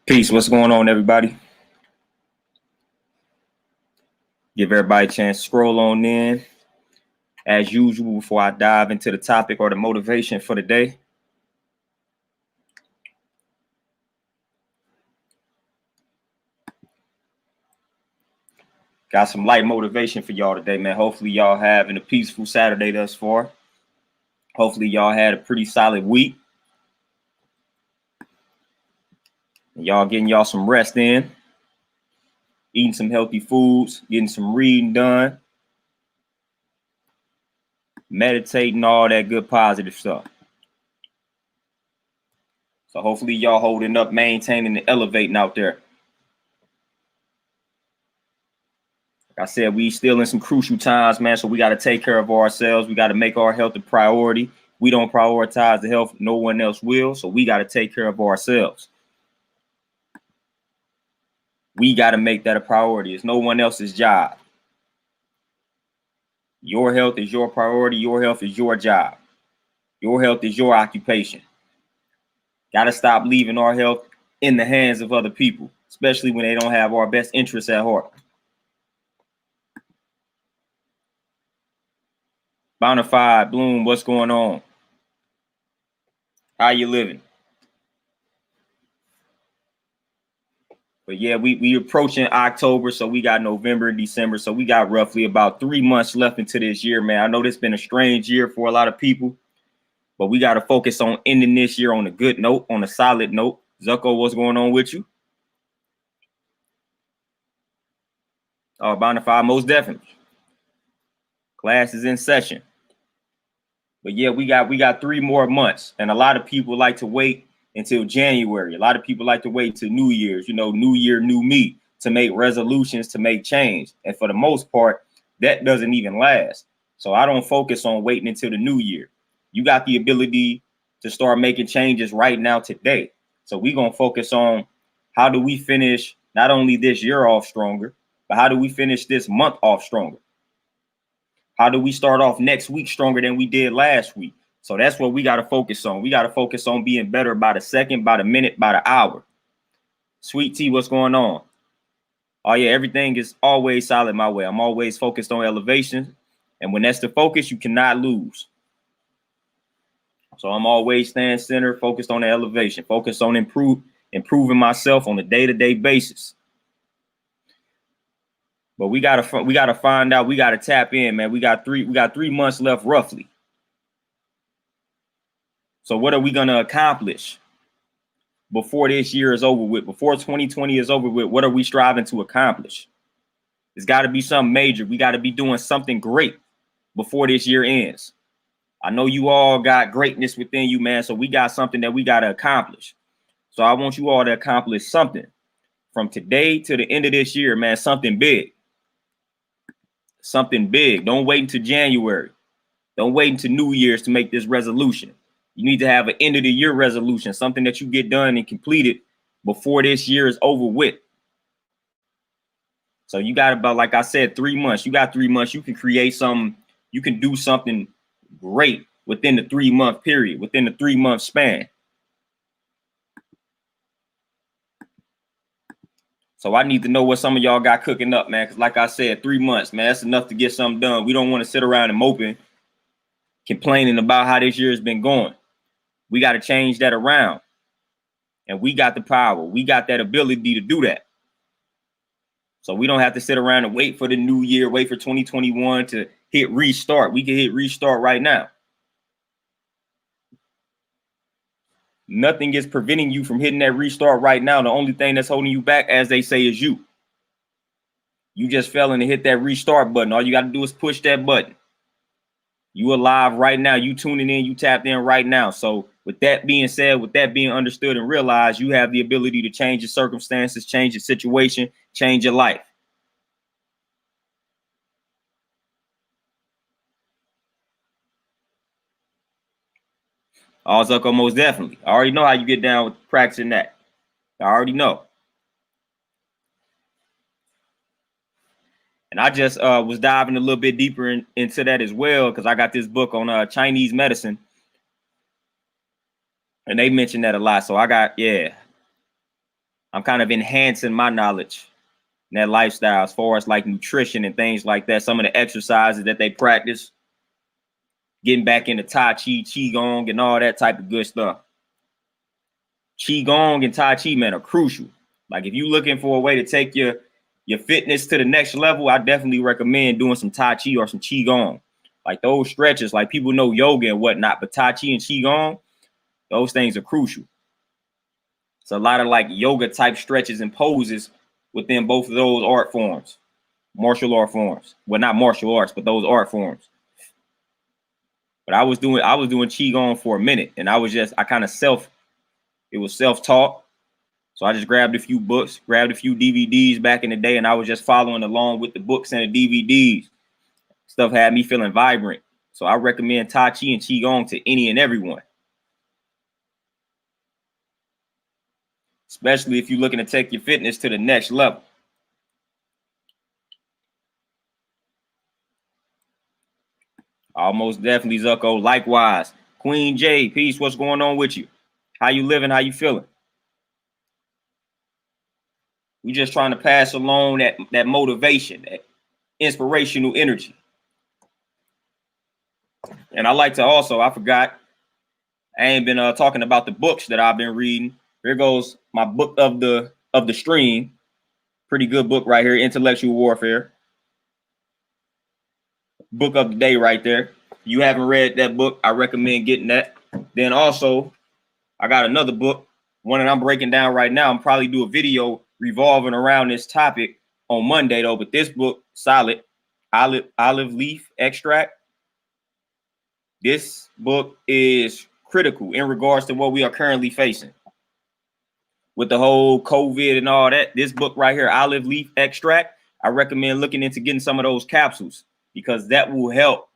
Peace. What's going on, everybody? Give everybody a chance to scroll on in. As usual, before I dive into the topic or the motivation for the day. Got some light motivation for y'all today, man. Hopefully y'all having a peaceful Saturday thus far. Hopefully y'all had a pretty solid week. And y'all getting y'all some rest in. Eating some healthy foods. Getting some reading done. Meditating, all that good positive stuff. So hopefully y'all holding up, maintaining and elevating out there. Like I said, we still in some crucial times, man. So we got to take care of ourselves. We got to make our health a priority. We don't prioritize the health, no one else will. So we got to take care of ourselves. We got to make that a priority. It's no one else's job. Your health is your priority. Your health is your job. Your health is your occupation. Got to stop leaving our health in the hands of other people, especially when they don't have our best interests at heart. Bonafide, Bloom, what's going on? How you living? But yeah, we approaching October, so we got November and December. So we got roughly about 3 months left into this year, man. I know this has been a strange year for a lot of people, but we got to focus on ending this year on a good note, on a solid note. Zucko, what's going on with you? Oh, Bonafide, most definitely. Class is in session. But yeah, we got 3 more months, and a lot of people like to wait until January. A lot of people like to wait till New Year's, new year, new me, to make resolutions, to make change. And for the most part, that doesn't even last. So I don't focus on waiting until the new year. You got the ability to start making changes right now today. So we're going to focus on how do we finish not only this year off stronger, but how do we finish this month off stronger? How do we start off next week stronger than we did last week? So that's what we got to focus on. We got to focus on being better by the second, by the minute, by the hour. Sweet Tea, what's going on? Oh, yeah, everything is always solid my way. I'm always focused on elevation. And when that's the focus, you cannot lose. So I'm always staying centered, focused on the elevation, focused on improving myself on a day-to-day basis. But we gotta find out. We gotta tap in, man. We got 3 months left, roughly. So what are we gonna accomplish before this year is over with? Before 2020 is over with, what are we striving to accomplish? It's got to be something major. We got to be doing something great before this year ends. I know you all got greatness within you, man. So we got something that we got to accomplish. So I want you all to accomplish something from today to the end of this year, man. Something big. Something big. Don't wait until January. Don't wait until New Year's to make this resolution. You need to have an end of the year resolution, something that you get done and completed before this year is over with. So you got about, like I said, 3 months. You got 3 months. You can create something. You can do something great within the 3-month period, within the 3-month span. So I need to know what some of y'all got cooking up, man. Because like I said, 3 months, man, that's enough to get something done. We don't want to sit around and moping, complaining about how this year has been going. We got to change that around. And we got the power. We got that ability to do that. So we don't have to sit around and wait for the new year, wait for 2021 to hit restart. We can hit restart right now. Nothing is preventing you from hitting that restart right now. The only thing that's holding you back, as they say, is you. You just fell in and hit that restart button. All you got to do is push that button. You alive right now. You tuning in. You tapped in right now. So with that being said, with that being understood and realized, you have the ability to change your circumstances, change your situation, change your life. Oh, Zucko, most definitely. I already know how you get down with practicing that. I already know. And I just was diving a little bit deeper into that as well, because I got this book on Chinese medicine. And they mentioned that a lot. So I got, yeah. I'm kind of enhancing my knowledge in that lifestyle as far as like nutrition and things like that. Some of the exercises that they practice, getting back into Tai Chi, Qigong, and all that type of good stuff. Qigong and Tai Chi, man, are crucial. Like if you're looking for a way to take your fitness to the next level, I definitely recommend doing some Tai Chi or some Qigong. Like those stretches, like people know yoga and whatnot, but Tai Chi and Qigong, those things are crucial. It's a lot of like yoga type stretches and poses within both of those art forms, martial art forms. Well, not martial arts, but those art forms. But I was doing Qigong for a minute, and I kind of it was self-taught. So I just grabbed a few books, grabbed a few DVDs back in the day, and I was just following along with the books and the DVDs. Stuff had me feeling vibrant. So I recommend Tai Chi and Qigong to any and everyone, especially if you're looking to take your fitness to the next level. Almost definitely, Zucko. Likewise. Queen J, peace. What's going on with you? How you living? How you feeling? We just trying to pass along that motivation, that inspirational energy. And I like to also, I forgot, I ain't been talking about the books that I've been reading. Here goes my book of the stream. Pretty good book right here, Intellectual Warfare. Book of the day right there. If you haven't read that book, I recommend getting that. Then also, I got another book, one that I'm breaking down right now. I'm probably do a video revolving around this topic on Monday though. But this book, solid, olive leaf extract. This book is critical in regards to what we are currently facing with the whole COVID and all that. This book right here, olive leaf extract, I recommend looking into getting some of those capsules because that will help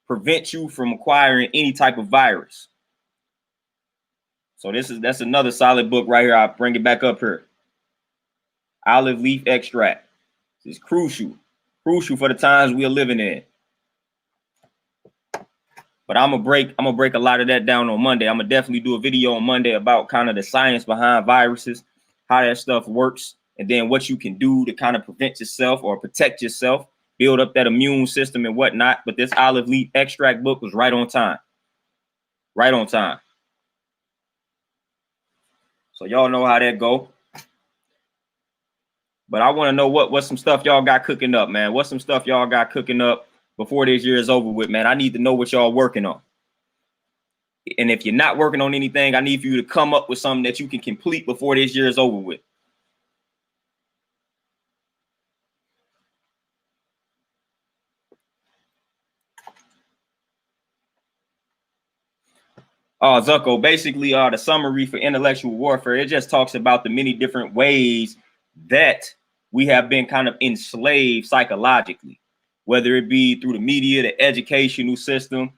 prevent you from acquiring any type of virus. So that's another solid book right here. I'll bring it back up here. Olive leaf extract. This is crucial for the times we are living in. But I'm gonna break a lot of that down on Monday. I'm gonna definitely do a video on Monday about kind of the science behind viruses, how that stuff works, and then what you can do to kind of prevent yourself or protect yourself, build up that immune system and whatnot. But this olive leaf extract book was right on time. Right on time. So y'all know how that go. But I want to know what some stuff y'all got cooking up, man. What's some stuff y'all got cooking up before this year is over with, man? I need to know what y'all working on. And if you're not working on anything, I need for you to come up with something that you can complete before this year is over with. Zucko, basically the summary for intellectual warfare, it just talks about the many different ways that we have been kind of enslaved psychologically, whether it be through the media, the educational system.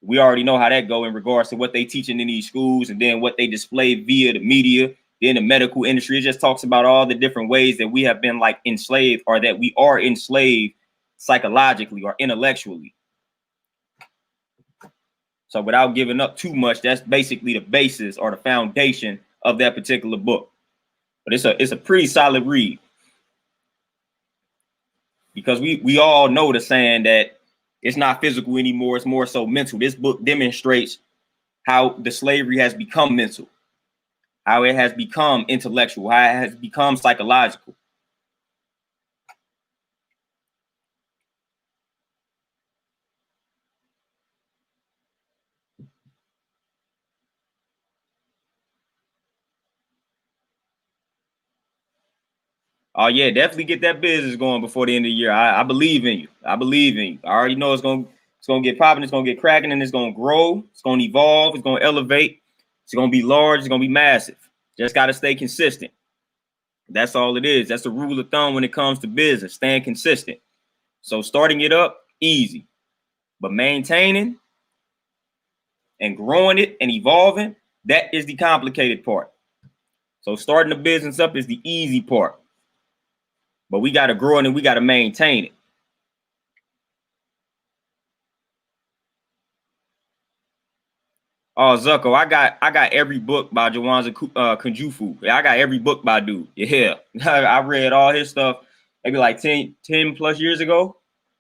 We already know how that go in regards to what they teaching in these schools and then what they display via the media, then the medical industry. It just talks about all the different ways that we have been like enslaved or that we are enslaved psychologically or intellectually. So without giving up too much, that's basically the basis or the foundation of that particular book. But it's a pretty solid read because we all know the saying that it's not physical anymore, it's more so mental. This book demonstrates how the slavery has become mental, how it has become intellectual, how it has become psychological. Oh yeah, definitely get that business going before the end of the year. I believe in you. I believe in you. I already know it's gonna get popping, it's gonna get cracking, and it's gonna grow, it's gonna evolve, it's gonna elevate, it's gonna be large, it's gonna be massive. Just gotta stay consistent. That's all it is. That's the rule of thumb when it comes to business, staying consistent. So starting it up, easy. But maintaining and growing it and evolving, that is the complicated part. So starting the business up is the easy part. But we got to grow it and we got to maintain it. Oh, Zucko, I got every book by Jawanza Kunjufu. Yeah, I got every book by dude. Yeah, I read all his stuff maybe like 10 plus years ago.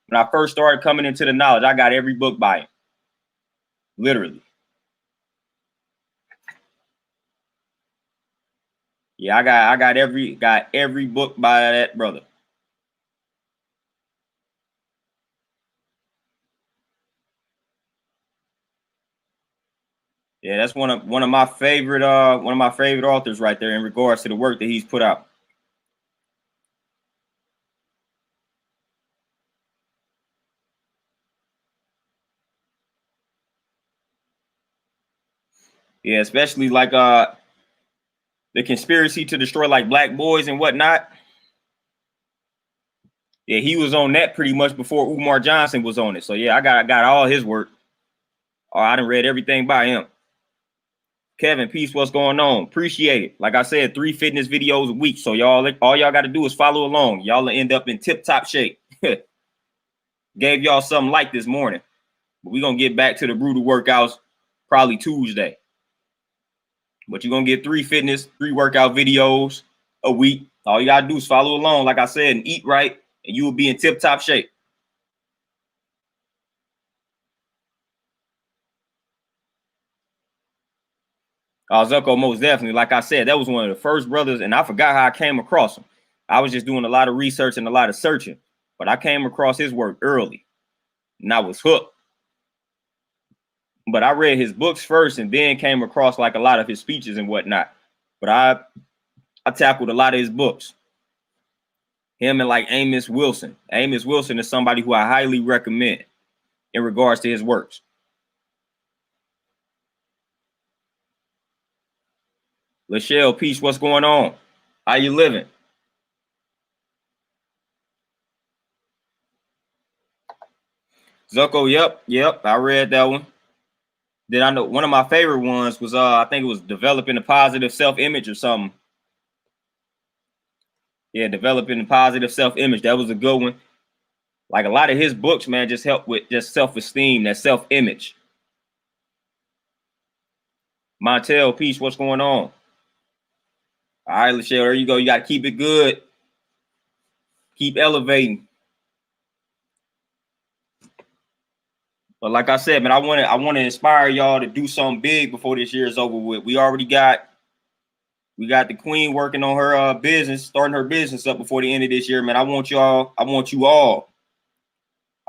When I first started coming into the knowledge, I got every book by him, literally. Yeah, I got every book by that brother. Yeah, that's one of my favorite authors right there in regards to the work that he's put out. Yeah, especially like the conspiracy to destroy like black boys and whatnot. Yeah, he was on that pretty much before Umar Johnson was on it. So yeah, I got all his work. Oh, I done read everything by him. Kevin, peace. What's going on? Appreciate it. Like I said, 3 fitness videos a week. So y'all, all y'all got to do is follow along. Y'all will end up in tip top shape. Gave y'all something like this morning. But we're gonna get back to the brutal workouts probably Tuesday. But you're gonna get 3 fitness, 3 workout videos a week. All you gotta do is follow along, like I said, and eat right, and you will be in tip top shape. Zucko, most definitely. Like I said, that was one of the first brothers, and I forgot how I came across him. I was just doing a lot of research and a lot of searching, but I came across his work early, and I was hooked. But I read his books first, and then came across like a lot of his speeches and whatnot. But I tackled a lot of his books. Him and like Amos Wilson. Amos Wilson is somebody who I highly recommend in regards to his works. Lachelle, peace. What's going on? How you living? Zucko, yep. I read that one. Then I know one of my favorite ones was I think it was developing a positive self-image or something. Yeah, developing a positive self-image. That was a good one. Like a lot of his books, man, just help with just self-esteem, that self-image. Montel, peace. What's going on? All right, Lachelle, there you go. You got to keep it good. Keep elevating. But like I said, man, I want to inspire y'all to do something big before this year is over with. We got the queen working on her business, starting her business up before the end of this year, man. I want you all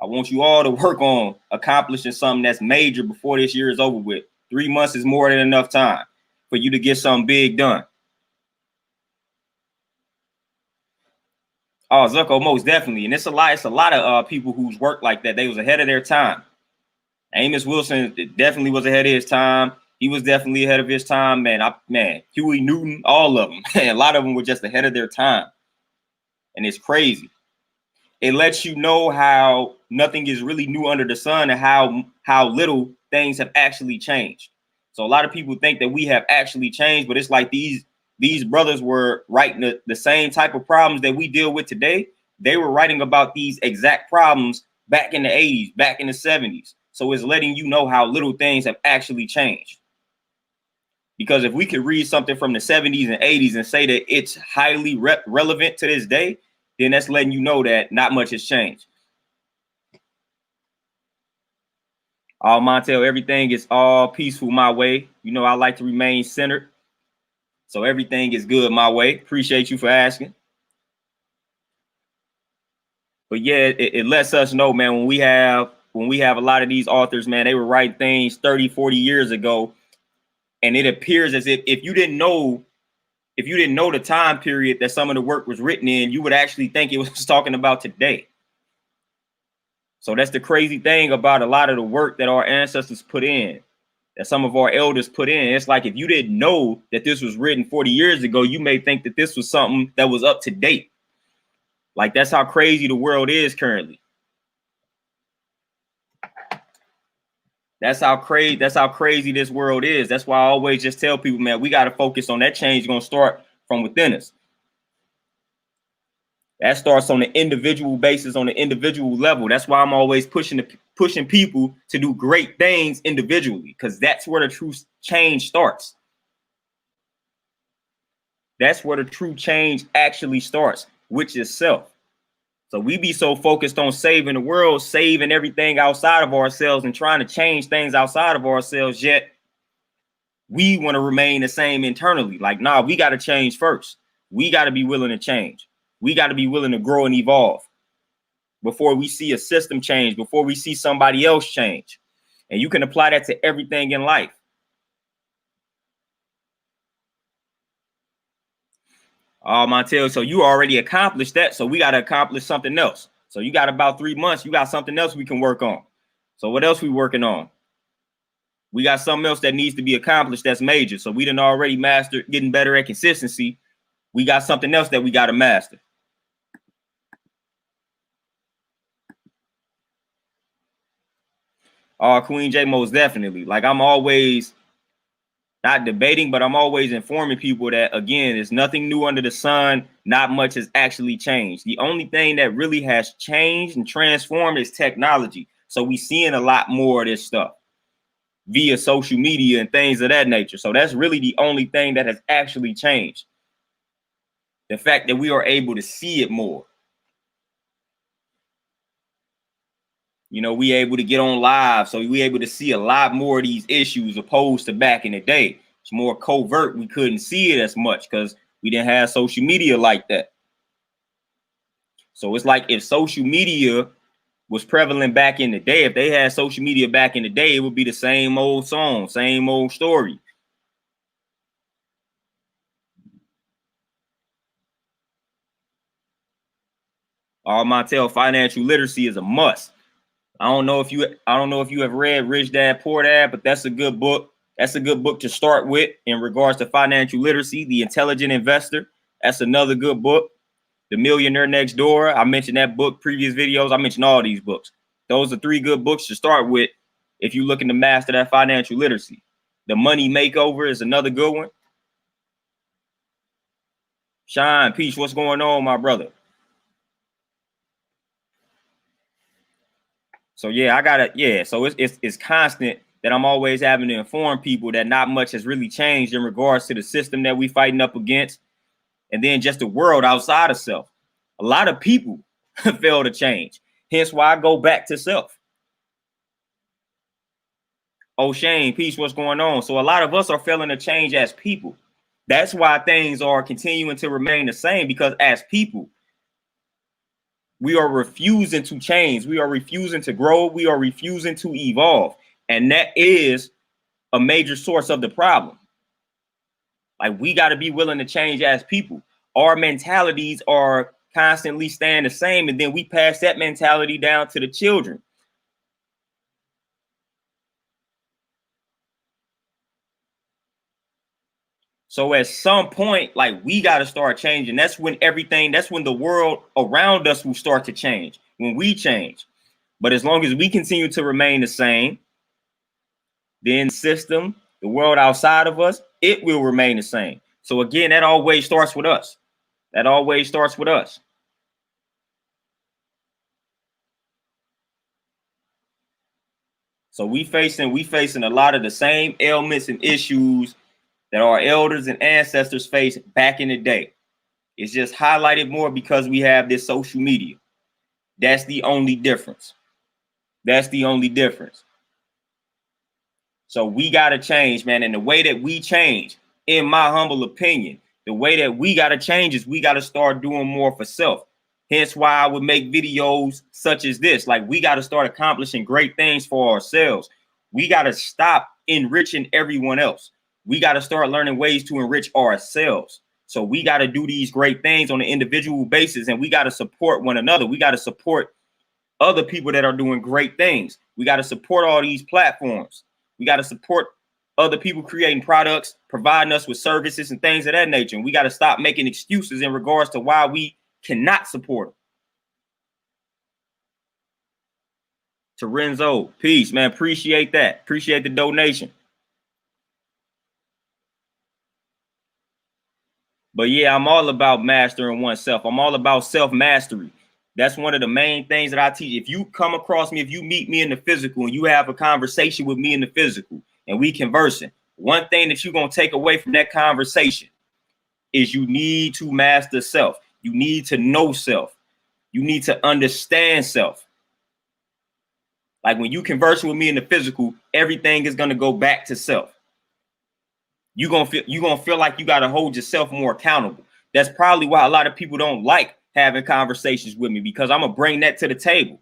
to work on accomplishing something that's major before this year is over with. 3 months is more than enough time for you to get something big done. Oh, Zucko, most definitely. And it's a lot of people whose work like that. They was ahead of their time. Amos Wilson definitely was ahead of his time. He was definitely ahead of his time, man. Huey Newton, all of them. A lot of them were just ahead of their time, and it's crazy. It lets you know how nothing is really new under the sun, and how little things have actually changed. So a lot of people think that we have actually changed, but it's like these brothers were writing the same type of problems that we deal with today. They were writing about these exact problems back in the 80s, back in the 70s. So it's letting you know how little things have actually changed. Because if we could read something from the 70s and 80s and say that it's highly relevant to this day, then that's letting you know that not much has changed. All Montel, everything is all peaceful my way. You know, I like to remain centered. So everything is good my way. Appreciate you for asking. But yeah, it lets us know, man, when we have a lot of these authors, man, they were writing things 30, 40 years ago. And it appears as if you didn't know the time period that some of the work was written in, you would actually think it was talking about today. So that's the crazy thing about a lot of the work that our ancestors put in, that some of our elders put in. It's like if you didn't know that this was written 40 years ago, you may think that this was something that was up to date. Like that's how crazy the world is currently. That's how crazy this world is. That's why I always just tell people, man, we got to focus on that change going to start from within us. That starts on the individual basis, on the individual level. That's why I'm always pushing people to do great things individually, because that's where the true change starts. That's where the true change actually starts, which is self. So we be so focused on saving the world, saving everything outside of ourselves and trying to change things outside of ourselves, yet we want to remain the same internally. Like, nah, we got to change first. We got to be willing to change. We got to be willing to grow and evolve before we see a system change, before we see somebody else change. And you can apply that to everything in life. Montel, so you already accomplished that. So we got to accomplish something else. So you got about 3 months. You got something else we can work on. So what else we working on? We got something else that needs to be accomplished that's major. So we done already mastered getting better at consistency. We got something else that we got to master. Queen J, most definitely. Like, I'm always not debating, but I'm always informing people that, again, there's nothing new under the sun. Not much has actually changed. The only thing that really has changed and transformed is technology. So we seeing a lot more of this stuff via social media and things of that nature. So that's really the only thing that has actually changed. The fact that we are able to see it more. You know, we able to get on live, so we able to see a lot more of these issues opposed to back in the day. It's more covert. We couldn't see it as much because we didn't have social media like that. So it's like if social media was prevalent back in the day, if they had social media back in the day, it would be the same old song, same old story. Montel, financial literacy is a must. I don't know if you have read Rich Dad Poor Dad, but that's a good book. That's a good book to start with in regards to financial literacy. The Intelligent Investor. That's another good book. The Millionaire Next Door. I mentioned that book previous videos. I mentioned all these books. Those are 3 good books to start with if you're looking to master that financial literacy. The Money Makeover is another good one. Shine, peace. What's going on, my brother? So yeah, I gotta, so it's constant that I'm always having to inform people that not much has really changed in regards to the system that we fighting up against, and then just the world outside of self. A lot of people fail to change. Hence why I go back to self. Oh, Shane, peace, what's going on? So a lot of us are failing to change as people. That's why things are continuing to remain the same, because as people, we are refusing to change. We are refusing to grow. We are refusing to evolve. And that is a major source of the problem. Like, we got to be willing to change as people. Our mentalities are constantly staying the same, and then we pass that mentality down to the children. So at some point, like, we got to start changing. That's when the world around us will start to change, when we change. But as long as we continue to remain the same, then system, the world outside of us, it will remain the same. So again, that always starts with us. That always starts with us. So we facing a lot of the same ailments and issues that our elders and ancestors faced back in the day. It's just highlighted more because we have this social media. That's the only difference. That's the only difference. So we got to change, man. And the way that we change, in my humble opinion, the way that we got to change is we got to start doing more for self. Hence why I would make videos such as this. Like, we got to start accomplishing great things for ourselves. We got to stop enriching everyone else. We got to start learning ways to enrich ourselves. So we got to do these great things on an individual basis, and we got to support one another. We got to support other people that are doing great things. We got to support all these platforms. We got to support other people creating products, providing us with services and things of that nature. And we got to stop making excuses in regards to why we cannot support them. To Renzo, peace, man. Appreciate that. Appreciate the donation. But yeah, I'm all about mastering oneself. I'm all about self-mastery. That's one of the main things that I teach. If you come across me, if you meet me in the physical and you have a conversation with me in the physical and we conversing, one thing that you're going to take away from that conversation is you need to master self. You need to know self. You need to understand self. Like when you converse with me in the physical, everything is going to go back to self. You're gonna feel like you gotta hold yourself more accountable. That's probably why a lot of people don't like having conversations with me, because I'm gonna bring that to the table.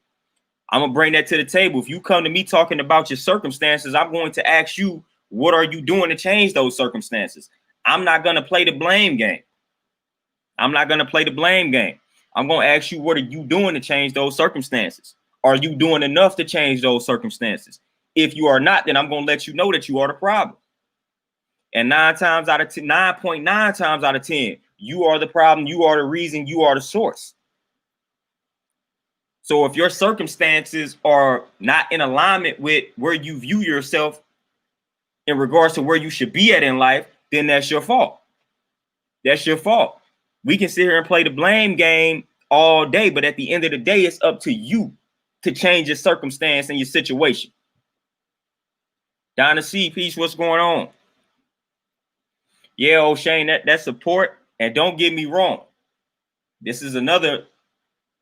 I'm gonna bring that to the table. If you come to me talking about your circumstances, I'm going to ask you, what are you doing to change those circumstances? I'm not gonna play the blame game. I'm not gonna play the blame game. I'm gonna ask you, what are you doing to change those circumstances? Are you doing enough to change those circumstances? If you are not, then I'm gonna let you know that you are the problem. And 9.9 times out of 10, you are the problem, you are the reason, you are the source. So if your circumstances are not in alignment with where you view yourself in regards to where you should be at in life, then that's your fault. That's your fault. We can sit here and play the blame game all day, but at the end of the day, it's up to you to change your circumstance and your situation. Donna C, peace, what's going on? Yeah, O'Shane, that's support. And don't get me wrong, this is another,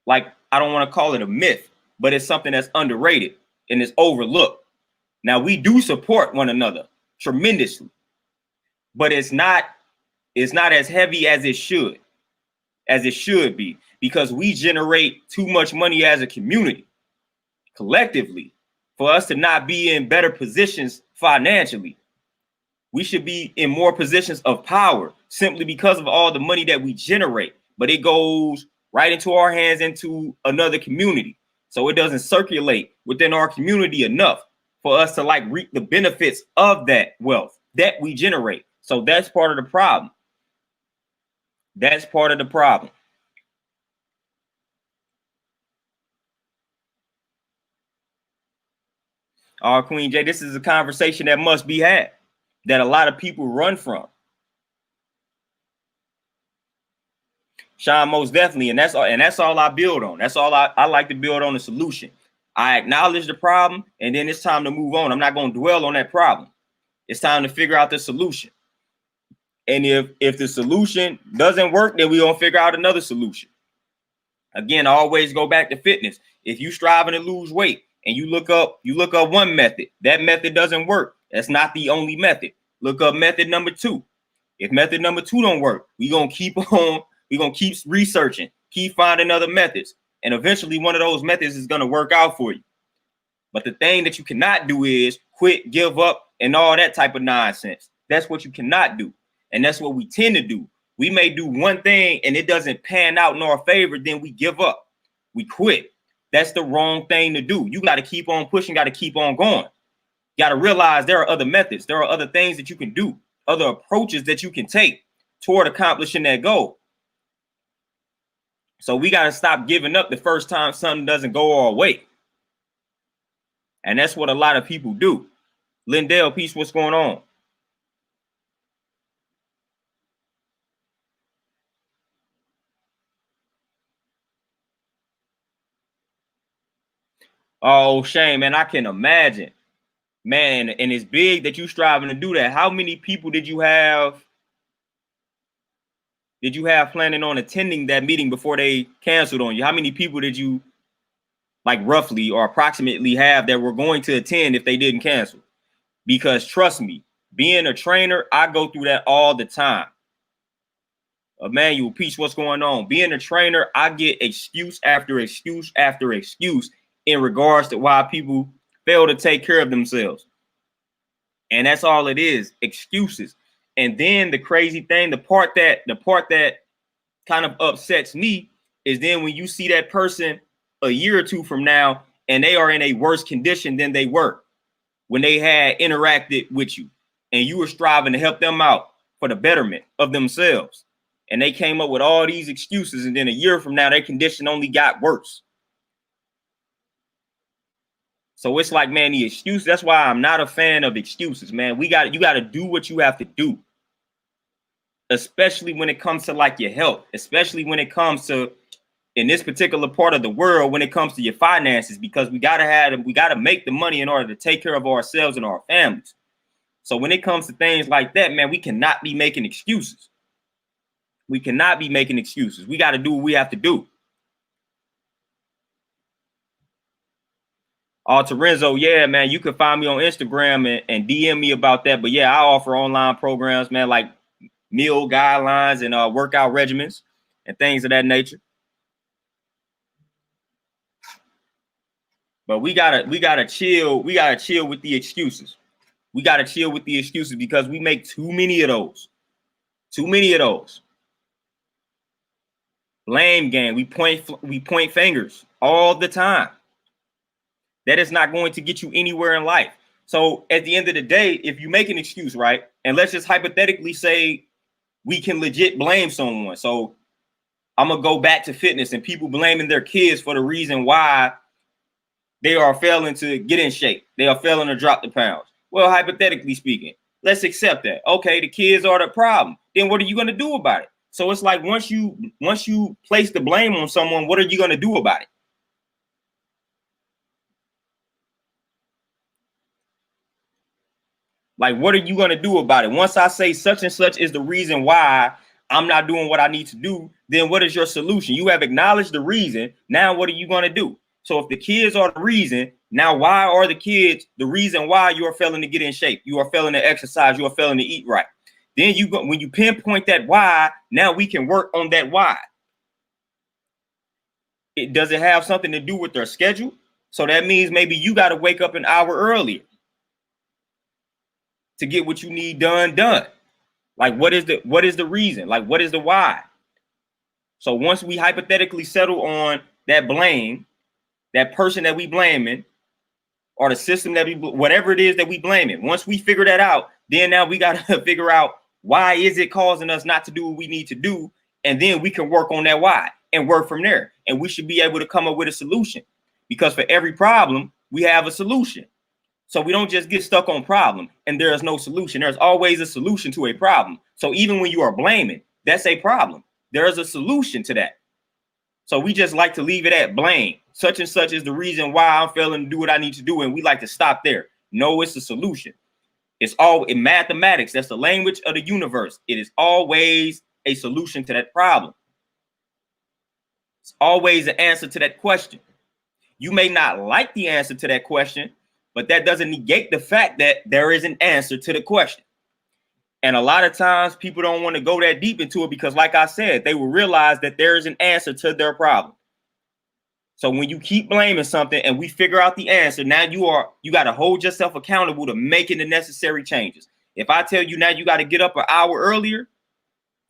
like, I don't want to call it a myth, but it's something that's underrated and is overlooked. Now, we do support one another tremendously, but it's not as heavy as it should be, because we generate too much money as a community collectively for us to not be in better positions financially. We should be in more positions of power simply because of all the money that we generate, but it goes right into our hands, into another community. So it doesn't circulate within our community enough for us to like reap the benefits of that wealth that we generate. So that's part of the problem. That's part of the problem. Queen J, this is a conversation that must be had, that a lot of people run from. Sean, most definitely. And that's all I build on. That's all I like to build on, the solution. I acknowledge the problem, and then it's time to move on. I'm not going to dwell on that problem. It's time to figure out the solution. And if the solution doesn't work, then we're going to figure out another solution. Again, I always go back to fitness. If you striving to lose weight and you look up one method, that method doesn't work. That's not the only method. Look up method number 2. If method number 2 don't work, we're going to keep researching, keep finding other methods. And eventually one of those methods is going to work out for you. But the thing that you cannot do is quit, give up, and all that type of nonsense. That's what you cannot do. And that's what we tend to do. We may do one thing and it doesn't pan out in our favor, then we give up. We quit. That's the wrong thing to do. You got to keep on pushing, got to keep on going. You got to realize there are other methods. There are other things that you can do, other approaches that you can take toward accomplishing that goal. So we got to stop giving up the first time something doesn't go our way. And that's what a lot of people do. Lindell, peace, what's going on? Oh, shame, man. I can imagine, man. And it's big that you striving to do that. How many people did you have planning on attending that meeting before they canceled on you? How many people did you, like, roughly or approximately have that were going to attend if they didn't cancel? Because trust me, being a trainer, I go through that all the time. Emmanuel, peace, what's going on? Being a trainer, I get excuse after excuse after excuse in regards to why people fail to take care of themselves. And that's all it is, excuses. And then the crazy thing, the part that kind of upsets me is then when you see that person a year or two from now and they are in a worse condition than they were when they had interacted with you and you were striving to help them out for the betterment of themselves. And they came up with all these excuses, and then a year from now, their condition only got worse. So it's like, man, the excuse. That's why I'm not a fan of excuses, man. You got to do what you have to do. especially when it comes to like your health, especially when it comes to in this particular part of the world, when it comes to your finances, because we gotta make the money in order to take care of ourselves and our families. So when it comes to things like that, man, we cannot be making excuses. We cannot be making excuses. We got to do what we have to do. Terenzo, yeah, man, you can find me on Instagram and DM me about that. But yeah, I offer online programs, man, like meal guidelines and workout regimens and things of that nature. But we gotta chill. We gotta chill with the excuses. We gotta chill with the excuses because we make too many of those. Too many of those. Blame game. We point fingers all the time. That is not going to get you anywhere in life. So at the end of the day, if you make an excuse, right, and let's just hypothetically say we can legit blame someone. So I'm gonna go back to fitness and people blaming their kids for the reason why they are failing to get in shape. They are failing to drop the pounds. Well, hypothetically speaking, let's accept that. Okay, the kids are the problem. Then what are you gonna do about it? So it's like once you place the blame on someone, what are you gonna do about it? Like, what are you going to do about it? Once I say such and such is the reason why I'm not doing what I need to do, then what is your solution? You have acknowledged the reason. Now, what are you going to do? So if the kids are the reason, now why are the kids the reason why you are failing to get in shape? You are failing to exercise. You are failing to eat right. Then you go, when you pinpoint that why, now we can work on that why. Does it have something to do with their schedule? So that means maybe you got to wake up an hour earlier to get what you need done. Like, what is the reason? Like, what is the why? So once we hypothetically settle on that blame, that person that we blaming, or the system that whatever it is that we blaming, once we figure that out, then now we got to figure out why is it causing us not to do what we need to do, and then we can work on that why and work from there. And we should be able to come up with a solution, because for every problem we have a solution. So we don't just get stuck on problem and there is no solution. There's always a solution to a problem. So even when you are blaming, that's a problem. There is a solution to that. So we just like to leave it at blame. Such and such is the reason why I'm failing to do what I need to do. And we like to stop there. No, it's a solution. It's all in mathematics. That's the language of the universe. It is always a solution to that problem. It's always an answer to that question. You may not like the answer to that question, but that doesn't negate the fact that there is an answer to the question. And a lot of times people don't want to go that deep into it because, like I said, they will realize that there is an answer to their problem. So when you keep blaming something and we figure out the answer, now you got to hold yourself accountable to making the necessary changes. If I tell you now you got to get up an hour earlier,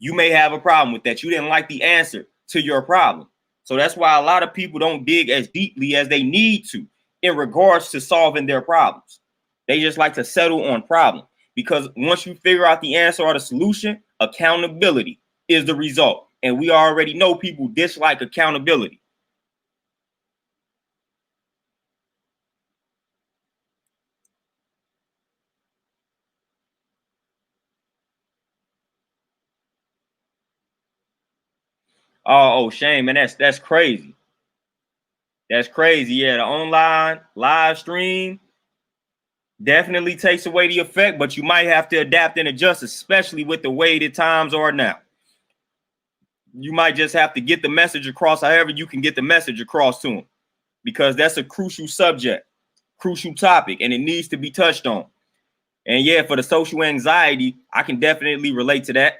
you may have a problem with that. You didn't like the answer to your problem. So that's why a lot of people don't dig as deeply as they need to in regards to solving their problems. They just like to settle on problem, because once you figure out the answer or the solution, accountability is the result. And we already know people dislike accountability. Oh, shame, man, that's crazy. That's crazy. Yeah, the online live stream definitely takes away the effect, but you might have to adapt and adjust, especially with the way the times are now. You might just have to get the message across however you can get the message across to them, because that's a crucial subject, crucial topic, and it needs to be touched on. And yeah, for the social anxiety, I can definitely relate to that.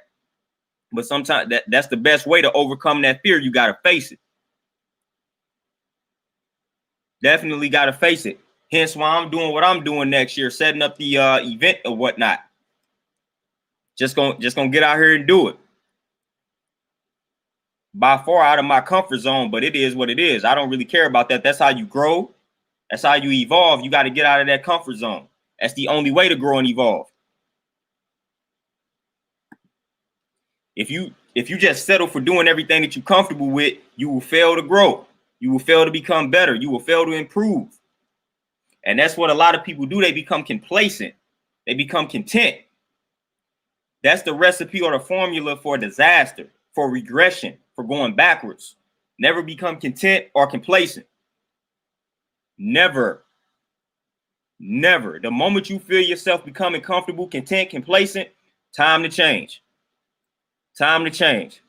But sometimes that's the best way to overcome that fear. You got to face it. Definitely got to face it. Hence why I'm doing what I'm doing next year, setting up the event or whatnot. Just gonna get out here and do it. By far out of my comfort zone, but it is what it is. I don't really care about that. That's how you grow. That's how you evolve. You got to get out of that comfort zone. That's the only way to grow and evolve. If you just settle for doing everything that you're comfortable with, you will fail to grow. You will fail to become better. You will fail to improve. And that's what a lot of people do. They become complacent. They become content. That's the recipe or the formula for disaster, for regression, for going backwards. Never become content or complacent. Never. Never. The moment you feel yourself becoming comfortable, content, complacent, time to change. Time to change.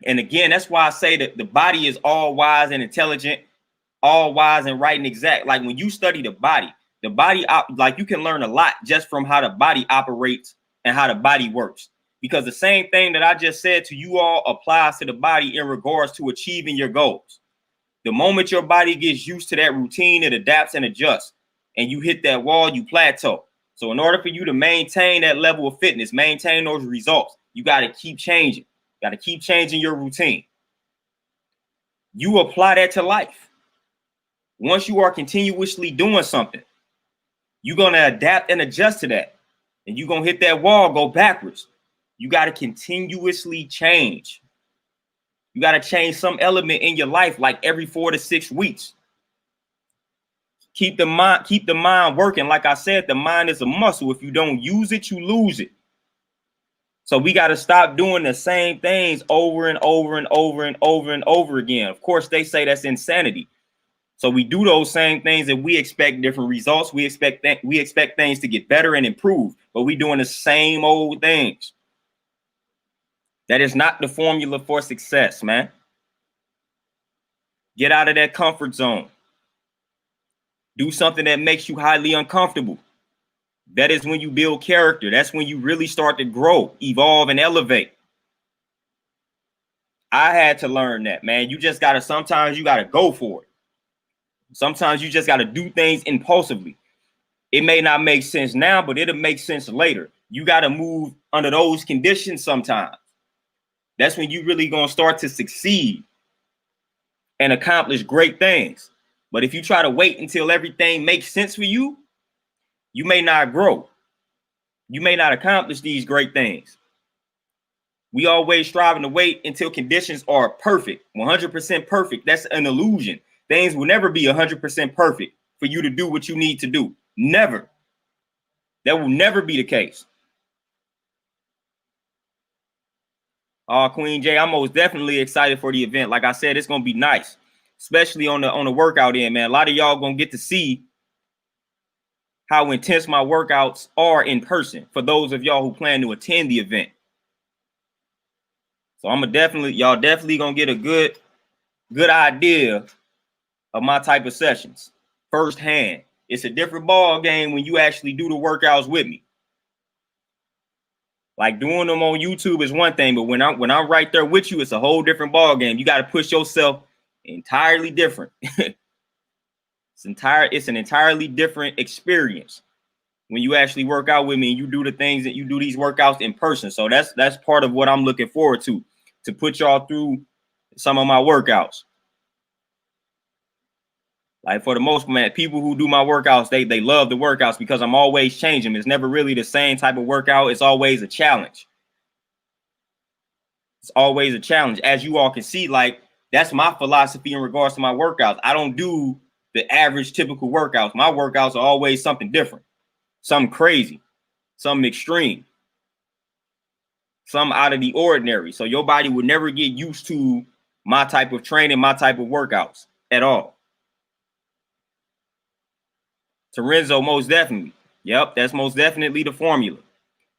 And again, that's why I say that the body is all wise and intelligent, all wise and right and exact. Like when you study the body, like you can learn a lot just from how the body operates and how the body works. Because the same thing that I just said to you all applies to the body in regards to achieving your goals. The moment your body gets used to that routine, it adapts and adjusts. And you hit that wall, you plateau. So in order for you to maintain that level of fitness, maintain those results, you got to keep changing. Got to keep changing your routine. You apply that to life. Once you are continuously doing something, you're going to adapt and adjust to that. And you're going to hit that wall, go backwards. You got to continuously change. You got to change some element in your life like every 4 to 6 weeks. Keep the mind working. Like I said, the mind is a muscle. If you don't use it, you lose it. So we got to stop doing the same things over and over and over and over and over again. Of course, they say that's insanity. So we do those same things and we expect different results. We expect things to get better and improve, but we doing the same old things. That is not the formula for success, man. Get out of that comfort zone. Do something that makes you highly uncomfortable. That is when you build character. That's when you really start to grow, evolve, and elevate. I had to learn that, man. Sometimes you got to go for it. Sometimes you just got to do things impulsively. It may not make sense now, but it'll make sense later. You got to move under those conditions sometimes. That's when you really going to start to succeed and accomplish great things. But if you try to wait until everything makes sense for you, you may not grow. You may not accomplish these great things. We always striving to wait until conditions are perfect, 100% perfect. That's an illusion. Things will never be 100% perfect for you to do what you need to do. Never. That will never be the case. Queen J, I'm most definitely excited for the event. Like I said, it's going to be nice, especially on the workout end, man. A lot of y'all going to get to see how intense my workouts are in person for those of y'all who plan to attend the event. So y'all definitely going to get a good idea of my type of sessions firsthand. It's a different ball game when you actually do the workouts with me. Like doing them on YouTube is one thing, but when I'm right there with you, it's a whole different ball game. You got to push yourself entirely different. It's an entirely different experience when you actually work out with me and you do the things that you do these workouts in person. So that's part of what I'm looking forward to put y'all through some of my workouts. Like for the most part, people who do my workouts, they love the workouts because I'm always changing. It's never really the same type of workout. It's always a challenge. It's always a challenge. As you all can see, like that's my philosophy in regards to my workouts. I don't do the average typical workouts. My workouts are always something different, something crazy, something extreme, something out of the ordinary. So your body would never get used to my type of training, my type of workouts at all. Terenzo, most definitely. Yep, that's most definitely the formula.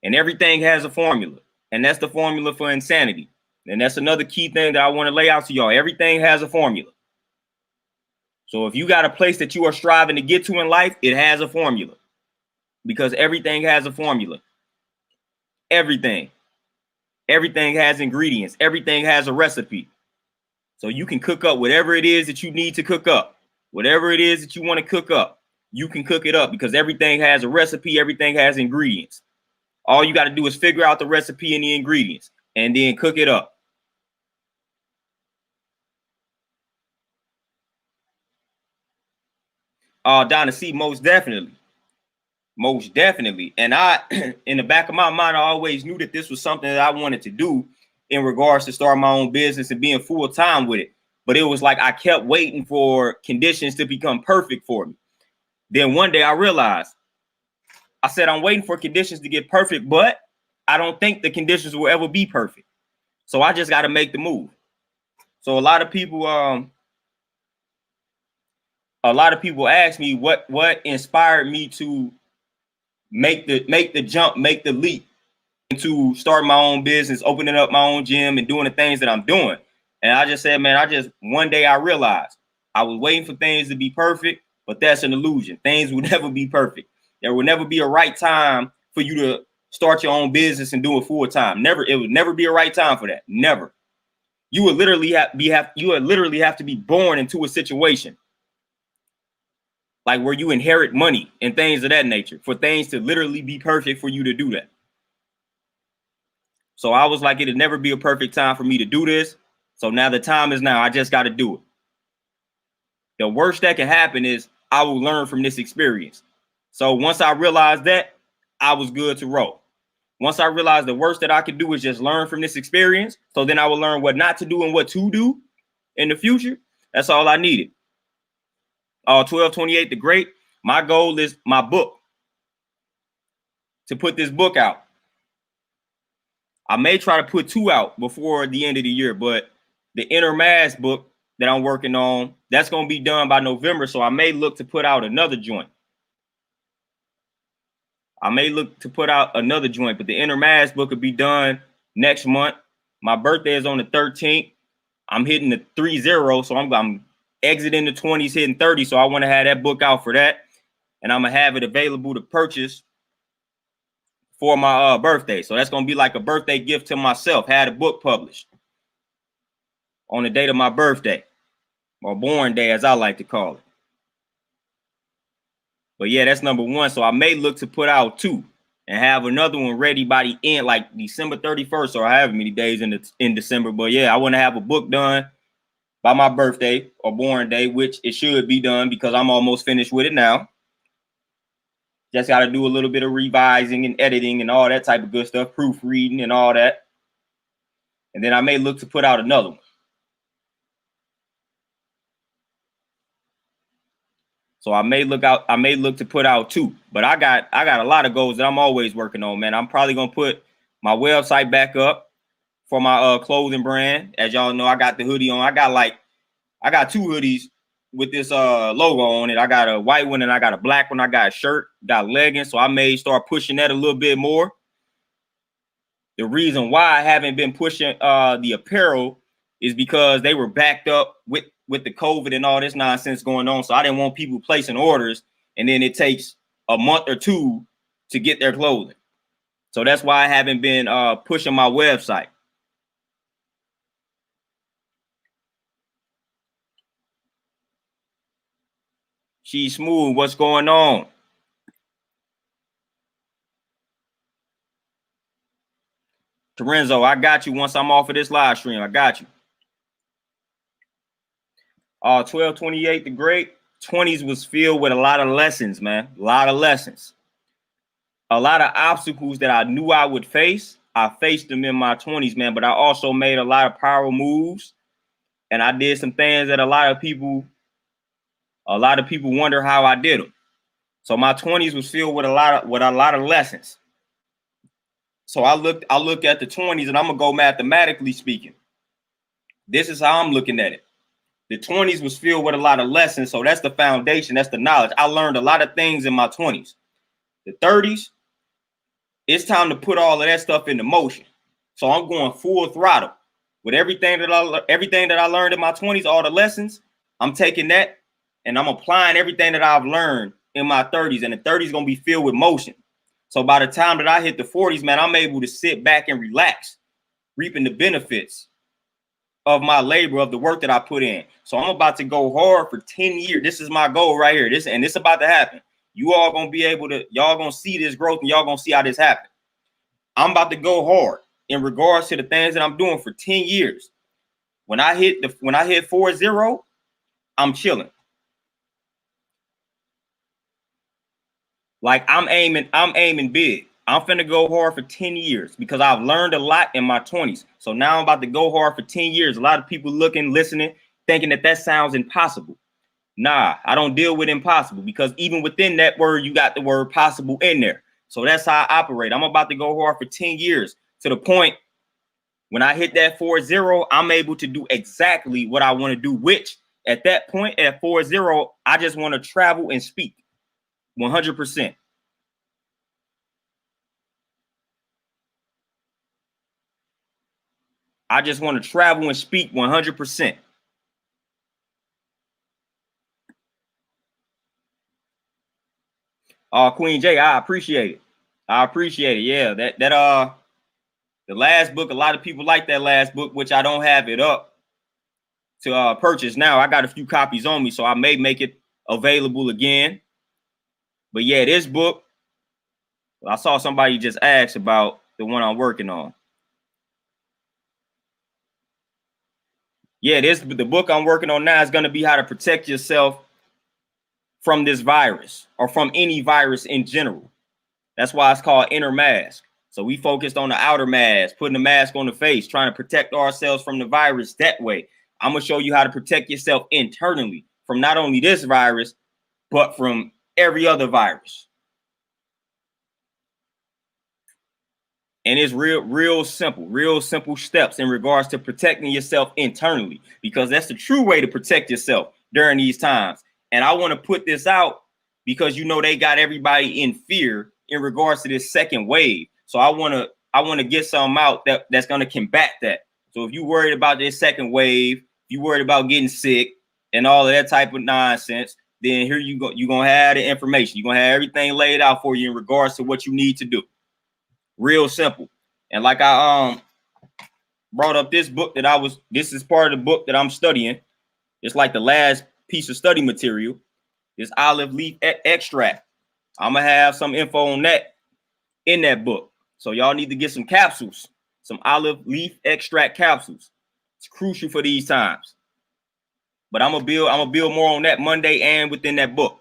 And everything has a formula. And that's the formula for insanity. And that's another key thing that I want to lay out to y'all. Everything has a formula. So if you got a place that you are striving to get to in life, it has a formula. Because everything has a formula. Everything. Everything has ingredients. Everything has a recipe. So you can cook up whatever it is that you need to cook up. Whatever it is that you want to cook up. You can cook it up because everything has a recipe. Everything has ingredients. All you got to do is figure out the recipe and the ingredients and then cook it up. Donna C, most definitely. Most definitely. And I, in the back of my mind, I always knew that this was something that I wanted to do in regards to start my own business and being full time with it. But it was like I kept waiting for conditions to become perfect for me. Then one day I realized, I said, I'm waiting for conditions to get perfect, but I don't think the conditions will ever be perfect. So I just got to make the move. So a lot of people ask me what inspired me to make the jump, make the leap, and to start my own business, opening up my own gym and doing the things that I'm doing. And I just said, man, one day I realized I was waiting for things to be perfect, but that's an illusion. Things will never be perfect. There will never be a right time for you to start your own business and do it full time. Never, it would never be a right time for that. Never. You would literally have to be born into a situation like where you inherit money and things of that nature for things to literally be perfect for you to do that. So I was like, it'd never be a perfect time for me to do this. So now the time is now. I just got to do it. The worst that can happen is I will learn from this experience. So once I realized that, I was good to roll. Once I realized the worst that I could do is just learn from this experience, so then I will learn what not to do and what to do in the future. That's all I needed. 1228 the Great. My goal is my book, to put this book out. I may try to put 2 out before the end of the year, but the Inner Mass book that I'm working on, that's going to be done by November. So I may look to put out another joint. But the Inner Mass book will be done next month. My birthday is on the 13th. I'm hitting the 30, so I'm exiting the 20s, hitting 30. So I want to have that book out for that. And I'm going to have it available to purchase for my birthday. So that's going to be like a birthday gift to myself. Had a book published on the date of my birthday, or born day, as I like to call it. But yeah, that's number 1. So I may look to put out 2 and have another one ready by the end, like December 31st, or however many days in December. But yeah, I want to have a book done by my birthday or born day, which it should be done because I'm almost finished with it now. Just got to do a little bit of revising and editing and all that type of good stuff, proofreading and all that. And then I may look to put out another one. So I may look to put out 2, but I got a lot of goals that I'm always working on, man. I'm probably going to put my website back up for my clothing brand. As y'all know, I got the hoodie on. I got 2 hoodies with this logo on it. I got a white one and I got a black one. I got a shirt, got leggings. So I may start pushing that a little bit more. The reason why I haven't been pushing the apparel is because they were backed up with the COVID and all this nonsense going on. So I didn't want people placing orders and then it takes a month or 2 to get their clothing. So that's why I haven't been pushing my website. She's smooth. What's going on? Terenzo, I got you once I'm off of this live stream. I got you. 1228 the Great. 20s was filled with a lot of lessons, man. A lot of lessons. A lot of obstacles that I knew I would face. I faced them in my 20s, man. But I also made a lot of power moves. And I did some things that a lot of people wonder how I did them. So my 20s was filled with a lot of lessons. So I look at the 20s and I'm gonna go mathematically speaking. This is how I'm looking at it. The 20s was filled with a lot of lessons. So that's the foundation. That's the knowledge. I learned a lot of things in my 20s. The 30s, it's time to put all of that stuff into motion. So I'm going full throttle with everything that I learned in my 20s, all the lessons. I'm taking that and I'm applying everything that I've learned in my 30s. And the 30s is going to be filled with motion. So by the time that I hit the 40s, man, I'm able to sit back and relax, reaping the benefits of my labor, of the work that I put in. So I'm about to go hard for 10 years. This is my goal right here. This about to happen. You all going to be able to, y'all going to see this growth and y'all going to see how this happens. I'm about to go hard in regards to the things that I'm doing for 10 years. When I hit 4-0, I'm chilling. Like I'm aiming big. I'm finna go hard for 10 years because I've learned a lot in my 20s. So now I'm about to go hard for 10 years. A lot of people looking, listening, thinking that sounds impossible. Nah, I don't deal with impossible because even within that word, you got the word possible in there. So that's how I operate. I'm about to go hard for 10 years to the point when I hit that 4-0, I'm able to do exactly what I want to do, which at that point at 4-0, I just want to travel and speak 100%. I just want to travel and speak 100%. Queen J, I appreciate it. I appreciate it. Yeah, that the last book, a lot of people like that last book, which I don't have it up to purchase now. I got a few copies on me, so I may make it available again. But yeah, this book, I saw somebody just ask about the one I'm working on. Yeah, the book I'm working on now is going to be how to protect yourself from this virus or from any virus in general. That's why it's called Inner Mask. So we focused on the outer mask, putting the mask on the face, trying to protect ourselves from the virus that way. I'm going to show you how to protect yourself internally from not only this virus, but from every other virus. And it's real simple steps in regards to protecting yourself internally, because that's the true way to protect yourself during these times. And I want to put this out because, you know, they got everybody in fear in regards to this second wave. So I want to get something out that's going to combat that. So if you're worried about this second wave, you worried about getting sick and all of that type of nonsense, then here you go. You're going to have the information. You're going to have everything laid out for you in regards to what you need to do. Real simple. And like I brought up this book this is part of the book that I'm studying. It's like the last piece of study material. This olive leaf extract. I'm gonna have some info on that in that book. So y'all need to get some capsules, some olive leaf extract capsules. It's crucial for these times. But I'm gonna build more on that Monday and within that book.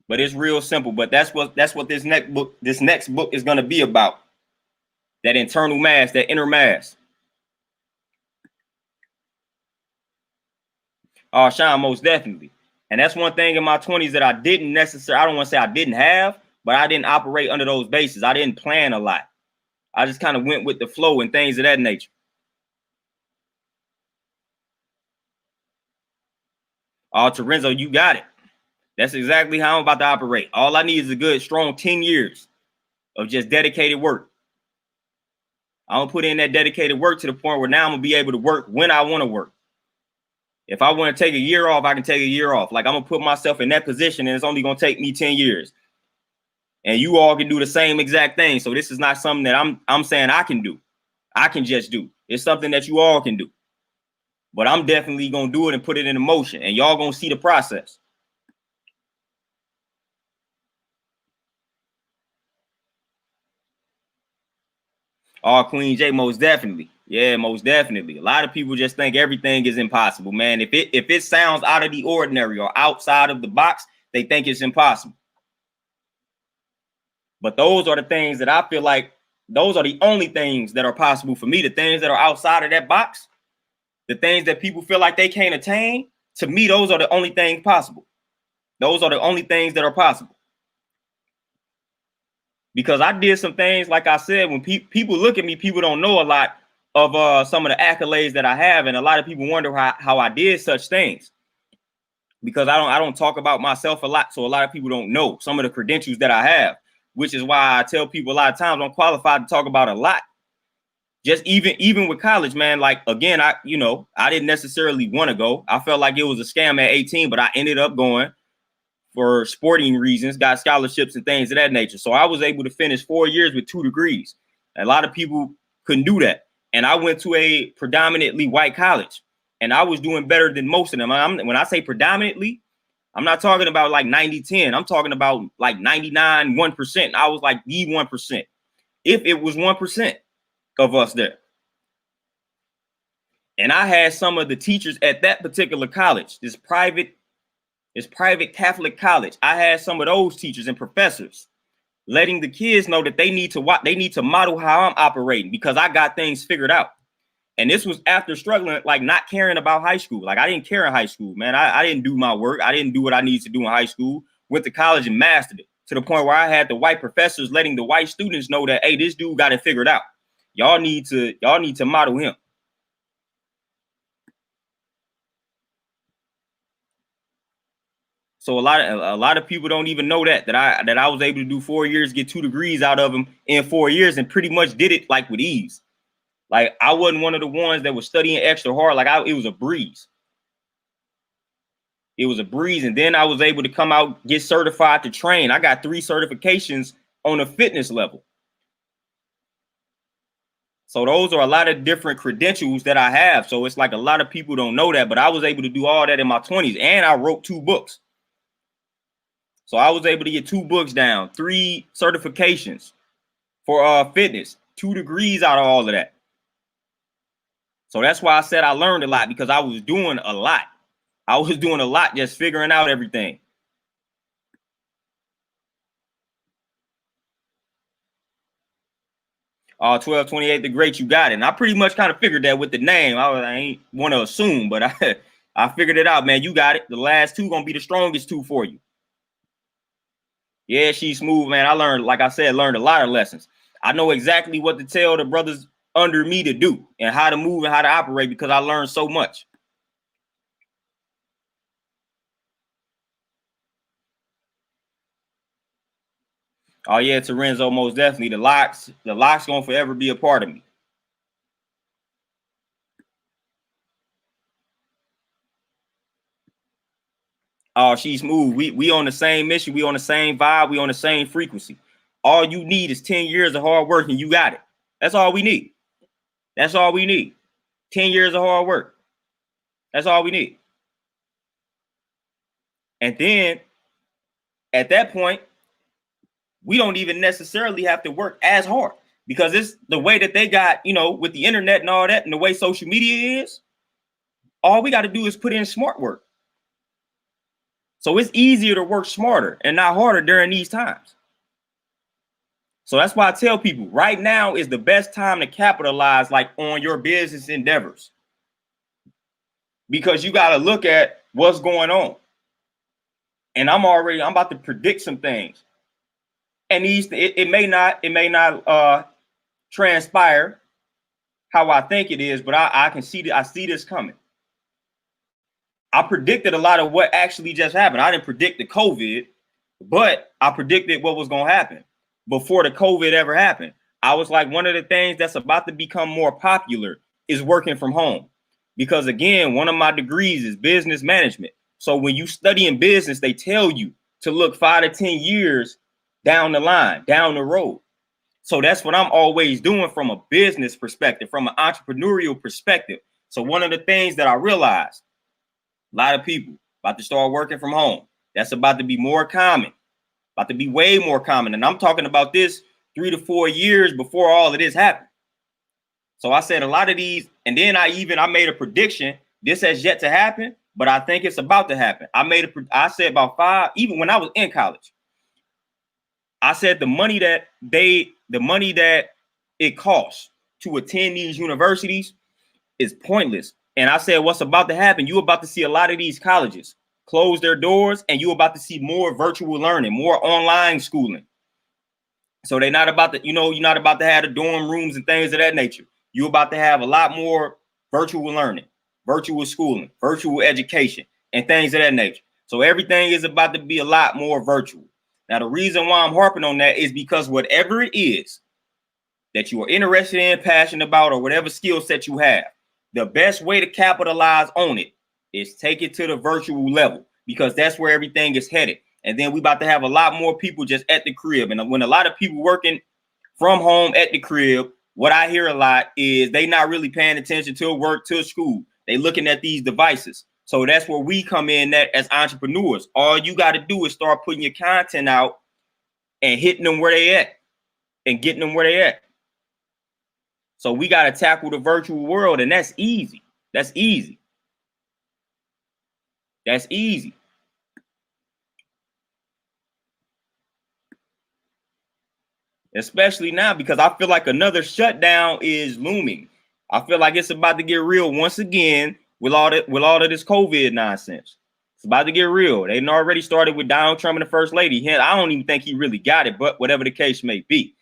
But it's real simple. But that's what this next book is gonna be about. That internal mask, that inner mask. Sean, most definitely. And that's one thing in my 20s that I don't want to say I didn't have, but I didn't operate under those bases. I didn't plan a lot. I just kind of went with the flow and things of that nature. Terenzo, you got it. That's exactly how I'm about to operate. All I need is a good, strong 10 years of just dedicated work. I'm gonna put in that dedicated work to the point where now I'm gonna be able to work when I want to work. If I want to take a year off, I can take a year off. Like, I'm gonna put myself in that position, and it's only gonna take me 10 years. And you all can do the same exact thing. So this is not something that I'm saying I can do. I can just do. It's something that you all can do. But I'm definitely gonna do it and put it into motion, and y'all gonna see the process. Queen J, most definitely. Yeah, most definitely. A lot of people just think everything is impossible, man. If it sounds out of the ordinary or outside of the box, they think it's impossible. But those are the things that I feel like those are the only things that are possible for me. The things that are outside of that box, the things that people feel like they can't attain, to me, those are the only things possible. Those are the only things that are possible. Because I did some things, like I said, when people look at me, people don't know a lot of some of the accolades that I have, and a lot of people wonder how I did such things. Because I don't talk about myself a lot, so a lot of people don't know some of the credentials that I have, which is why I tell people a lot of times I'm qualified to talk about a lot. Just even with college, man, like, again, I didn't necessarily want to go. I felt like it was a scam at 18, but I ended up going for sporting reasons, got scholarships and things of that nature. So I was able to finish 4 years with 2 degrees. A lot of people couldn't do that. And I went to a predominantly white college, and I was doing better than most of them. When I say predominantly, I'm not talking about like 90-10. I'm talking about like 99, 1%. I was like the 1%. If it was 1% of us there. And I had some of the teachers at that particular college, this private Catholic college. I had some of those teachers and professors letting the kids know that they need to model how I'm operating, because I got things figured out. And this was after struggling, like not caring about high school. Like, I didn't care in high school, man. I didn't do my work. I didn't do what I needed to do in high school. went to college and mastered it to the point where I had the white professors letting the white students know that, hey, this dude got it figured out. Y'all need to model him. So a lot of people don't even know that I was able to do 4 years, get 2 degrees out of them in 4 years, and pretty much did it like with ease. Like I wasn't one of the ones that was studying extra hard. Like it was a breeze. It was a breeze, and then I was able to come out, get certified to train. I got 3 certifications on a fitness level. So those are a lot of different credentials that I have. So it's like a lot of people don't know that, but I was able to do all that in my 20s, and I wrote 2 books. So I was able to get 2 books down, 3 certifications for fitness, 2 degrees out of all of that. So that's why I said I learned a lot, because I was doing a lot. I was doing a lot, just figuring out everything. 1228 the Great, you got it. And I pretty much kind of figured that with the name. I ain't want to assume, but I figured it out, man. You got it. The last 2 gonna be the strongest 2 for you. Yeah, she's smooth, man. I learned, like I said, learned a lot of lessons. I know exactly what to tell the brothers under me to do and how to move and how to operate, because I learned so much. Oh yeah, Terenzo, most definitely. The locks gonna forever be a part of me. Oh, she's smooth. We on the same mission. We on the same vibe. We on the same frequency. All you need is 10 years of hard work, and you got it. That's all we need. That's all we need. 10 years of hard work. That's all we need. And then at that point, we don't even necessarily have to work as hard, because it's the way that they got, with the internet and all that, and the way social media is. All we got to do is put in smart work. So it's easier to work smarter and not harder during these times. So that's why I tell people right now is the best time to capitalize on your business endeavors, because you got to look at what's going on. And I'm about to predict some things. And it may not transpire how I think it is, but I can see that I see this coming. I predicted a lot of what actually just happened. I didn't predict the COVID, but I predicted what was going to happen before the COVID ever happened. I was like, one of the things that's about to become more popular is working from home, because again, one of my degrees is business management. So when you study in business, they tell you to look 5 to 10 years down the line, down the road. So that's what I'm always doing from a business perspective, from an entrepreneurial perspective. So one of the things that I realized, a lot of people about to start working from home. That's about to be more common, about to be way more common. And I'm talking about this 3 to 4 years before all of this happened. So I said a lot of these, and then I made a prediction. This has yet to happen, but I think it's about to happen. I said about 5, even when I was in college, I said the money that it costs to attend these universities is pointless. And I said, what's about to happen? You're about to see a lot of these colleges close their doors, and you're about to see more virtual learning, more online schooling. So they're not about to, you're not about to have the dorm rooms and things of that nature. You're about to have a lot more virtual learning, virtual schooling, virtual education, and things of that nature. So everything is about to be a lot more virtual. Now, the reason why I'm harping on that is because whatever it is that you are interested in, passionate about, or whatever skill set you have, the best way to capitalize on it is take it to the virtual level, because that's where everything is headed. And then we about to have a lot more people just at the crib. And when a lot of people working from home at the crib, what I hear a lot is they not really paying attention to work, to school. They looking at these devices. So that's where we come in as entrepreneurs. All you got to do is start putting your content out and hitting them where they at and getting them where they at. So we got to tackle the virtual world, and that's easy. That's easy. That's easy. Especially now, because I feel like another shutdown is looming. I feel like it's about to get real once again with all of this COVID nonsense. It's about to get real. They already started with Donald Trump and the First Lady. I don't even think he really got it, but whatever the case may be.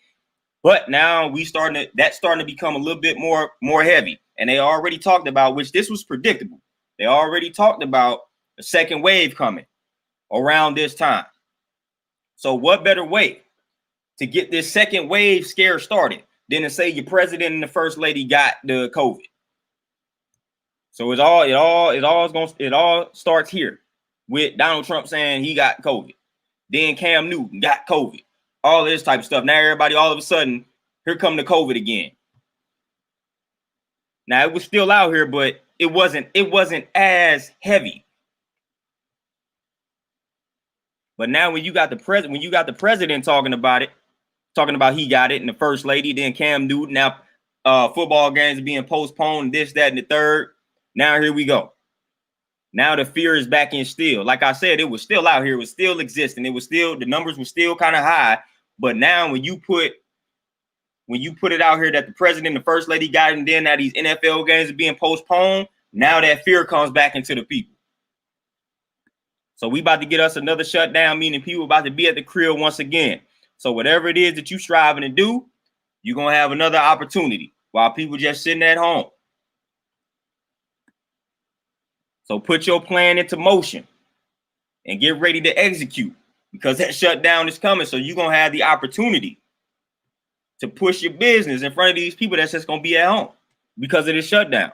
But now that's starting to become a little bit more heavy. And they already talked about, which this was predictable. They already talked about a second wave coming around this time. So what better way to get this second wave scare started than to say your president and the First Lady got the COVID? So it all starts here with Donald Trump saying he got COVID. Then Cam Newton got COVID. All this type of stuff. Now everybody, all of a sudden, here come the COVID again. Now it was still out here, but it wasn't as heavy. But now when you got the president talking about he got it, and the First Lady, then Cam Newton, now football games are being postponed, this, that, and the third. Now here we go. Now the fear is back in still. Like I said, it was still out here. It was still existing. The numbers were still kind of high. But now when you put it out here that the president and the First Lady got it, and then that these NFL games are being postponed, now that fear comes back into the people. So we about to get us another shutdown, meaning people about to be at the crib once again. So whatever it is that you striving to do, you're going to have another opportunity while people just sitting at home. So put your plan into motion and get ready to execute, because that shutdown is coming. So you're going to have the opportunity to push your business in front of these people that's just going to be at home because of this shutdown.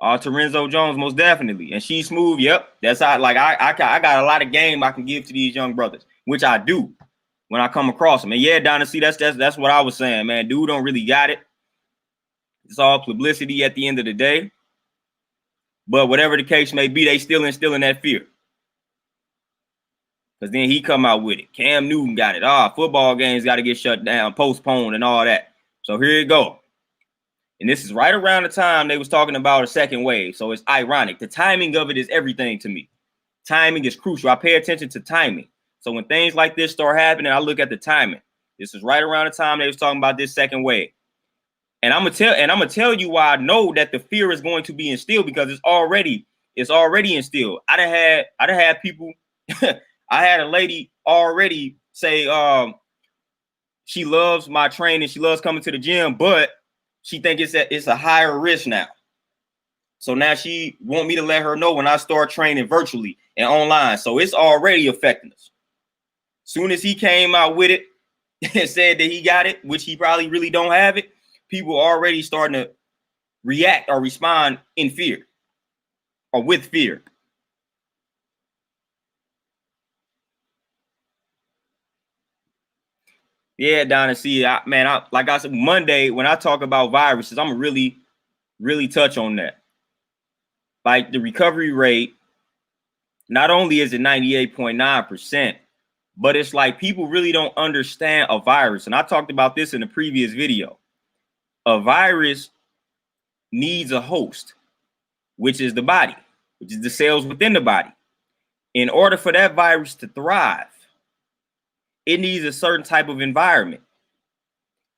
Terenzo Jones, most definitely. And She Smooth, yep. That's how, like, I got a lot of game I can give to these young brothers, which I do when I come across them. And yeah, Dynasty, that's what I was saying, man. Dude don't really got it. It's all publicity at the end of the day. But whatever the case may be, they still instilling that fear. Because then he come out with it. Cam Newton got it. Football games got to get shut down, postponed, and all that. So here you go. And this is right around the time they was talking about a second wave. So it's ironic. The timing of it is everything to me. Timing is crucial. I pay attention to timing. So when things like this start happening, I look at the timing. This is right around the time they was talking about this second wave. And I'm gonna tell you why I know that the fear is going to be instilled, because it's already instilled. I done had people. I had a lady already say she loves my training, she loves coming to the gym, but she think it's a higher risk now. So now she want me to let her know when I start training virtually and online. So it's already affecting us. Soon as he came out with it and said that he got it, which he probably really don't have it, people are already starting to react or respond in fear or with fear. Yeah, Donna, see, like I said, Monday, when I talk about viruses, I'm going to really touch on that. Like the recovery rate, not only is it 98.9%, but it's like people really don't understand a virus. And I talked about this in the previous video. A virus needs a host, which is the body, which is the cells within the body. In order for that virus to thrive, it needs a certain type of environment.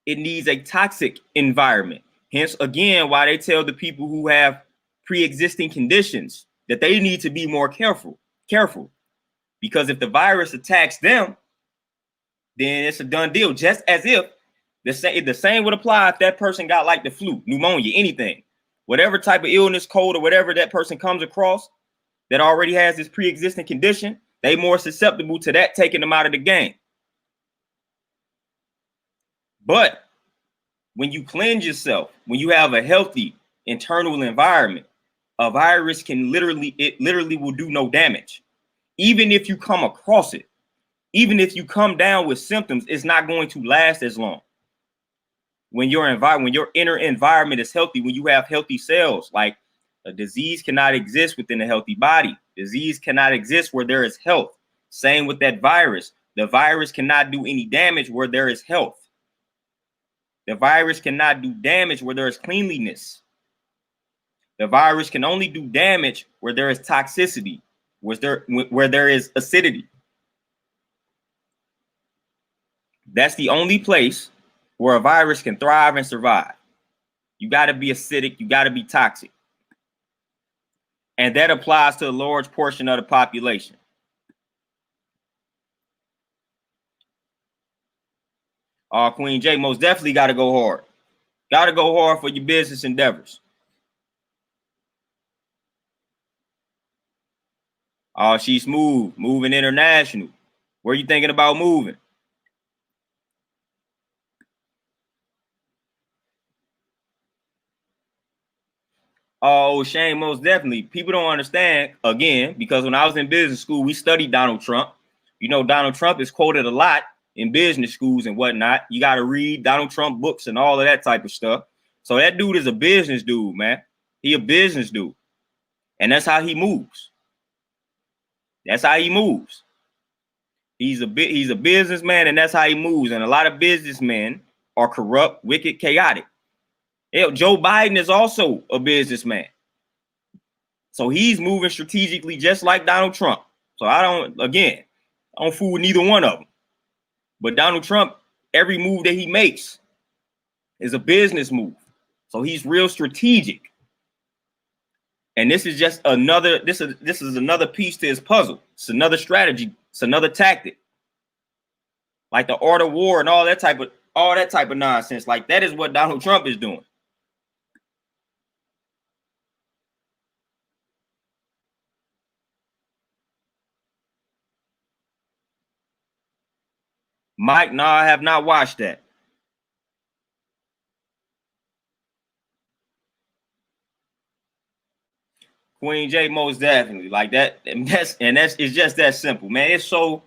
It needs a toxic environment. Hence, again, why they tell the people who have pre-existing conditions that they need to be more careful. Because if the virus attacks them, then it's a done deal. Just as if the same would apply if that person got like the flu, pneumonia, anything. Whatever type of illness, cold, or whatever that person comes across that already has this pre-existing condition, they more susceptible to that taking them out of the game. But when you cleanse yourself, when you have a healthy internal environment, a virus literally will do no damage. Even if you come across it, even if you come down with symptoms, it's not going to last as long. When your inner environment is healthy, when you have healthy cells, like a disease cannot exist within a healthy body. Disease cannot exist where there is health. Same with that virus. The virus cannot do any damage where there is health. The virus cannot do damage where there is cleanliness. The virus can only do damage where there is toxicity, where there is acidity. That's the only place where a virus can thrive and survive. You got to be acidic. You got to be toxic. And that applies to a large portion of the population. Queen J, most definitely got to go hard. Got to go hard for your business endeavors. She's smooth, moving international. Where you thinking about moving? Oh, Shane, most definitely. People don't understand, again, because when I was in business school, we studied Donald Trump. You know, Donald Trump is quoted a lot in business schools and whatnot. You got to read Donald Trump books and all of that type of stuff. So that dude is a business dude, man. He a business dude. And that's how he moves. That's how he moves. He's a businessman, and that's how he moves. And a lot of businessmen are corrupt, wicked, chaotic. Joe Biden is also a businessman. So he's moving strategically just like Donald Trump. So I don't fool with neither one of them. But Donald Trump, every move that he makes is a business move. So he's real strategic. And this is just another piece to his puzzle. It's another strategy. It's another tactic. Like the art of war and all that type of nonsense. Like that is what Donald Trump is doing. Mike, no, I have not watched that. Queen J, most definitely. Like that, it's just that simple, man. It's so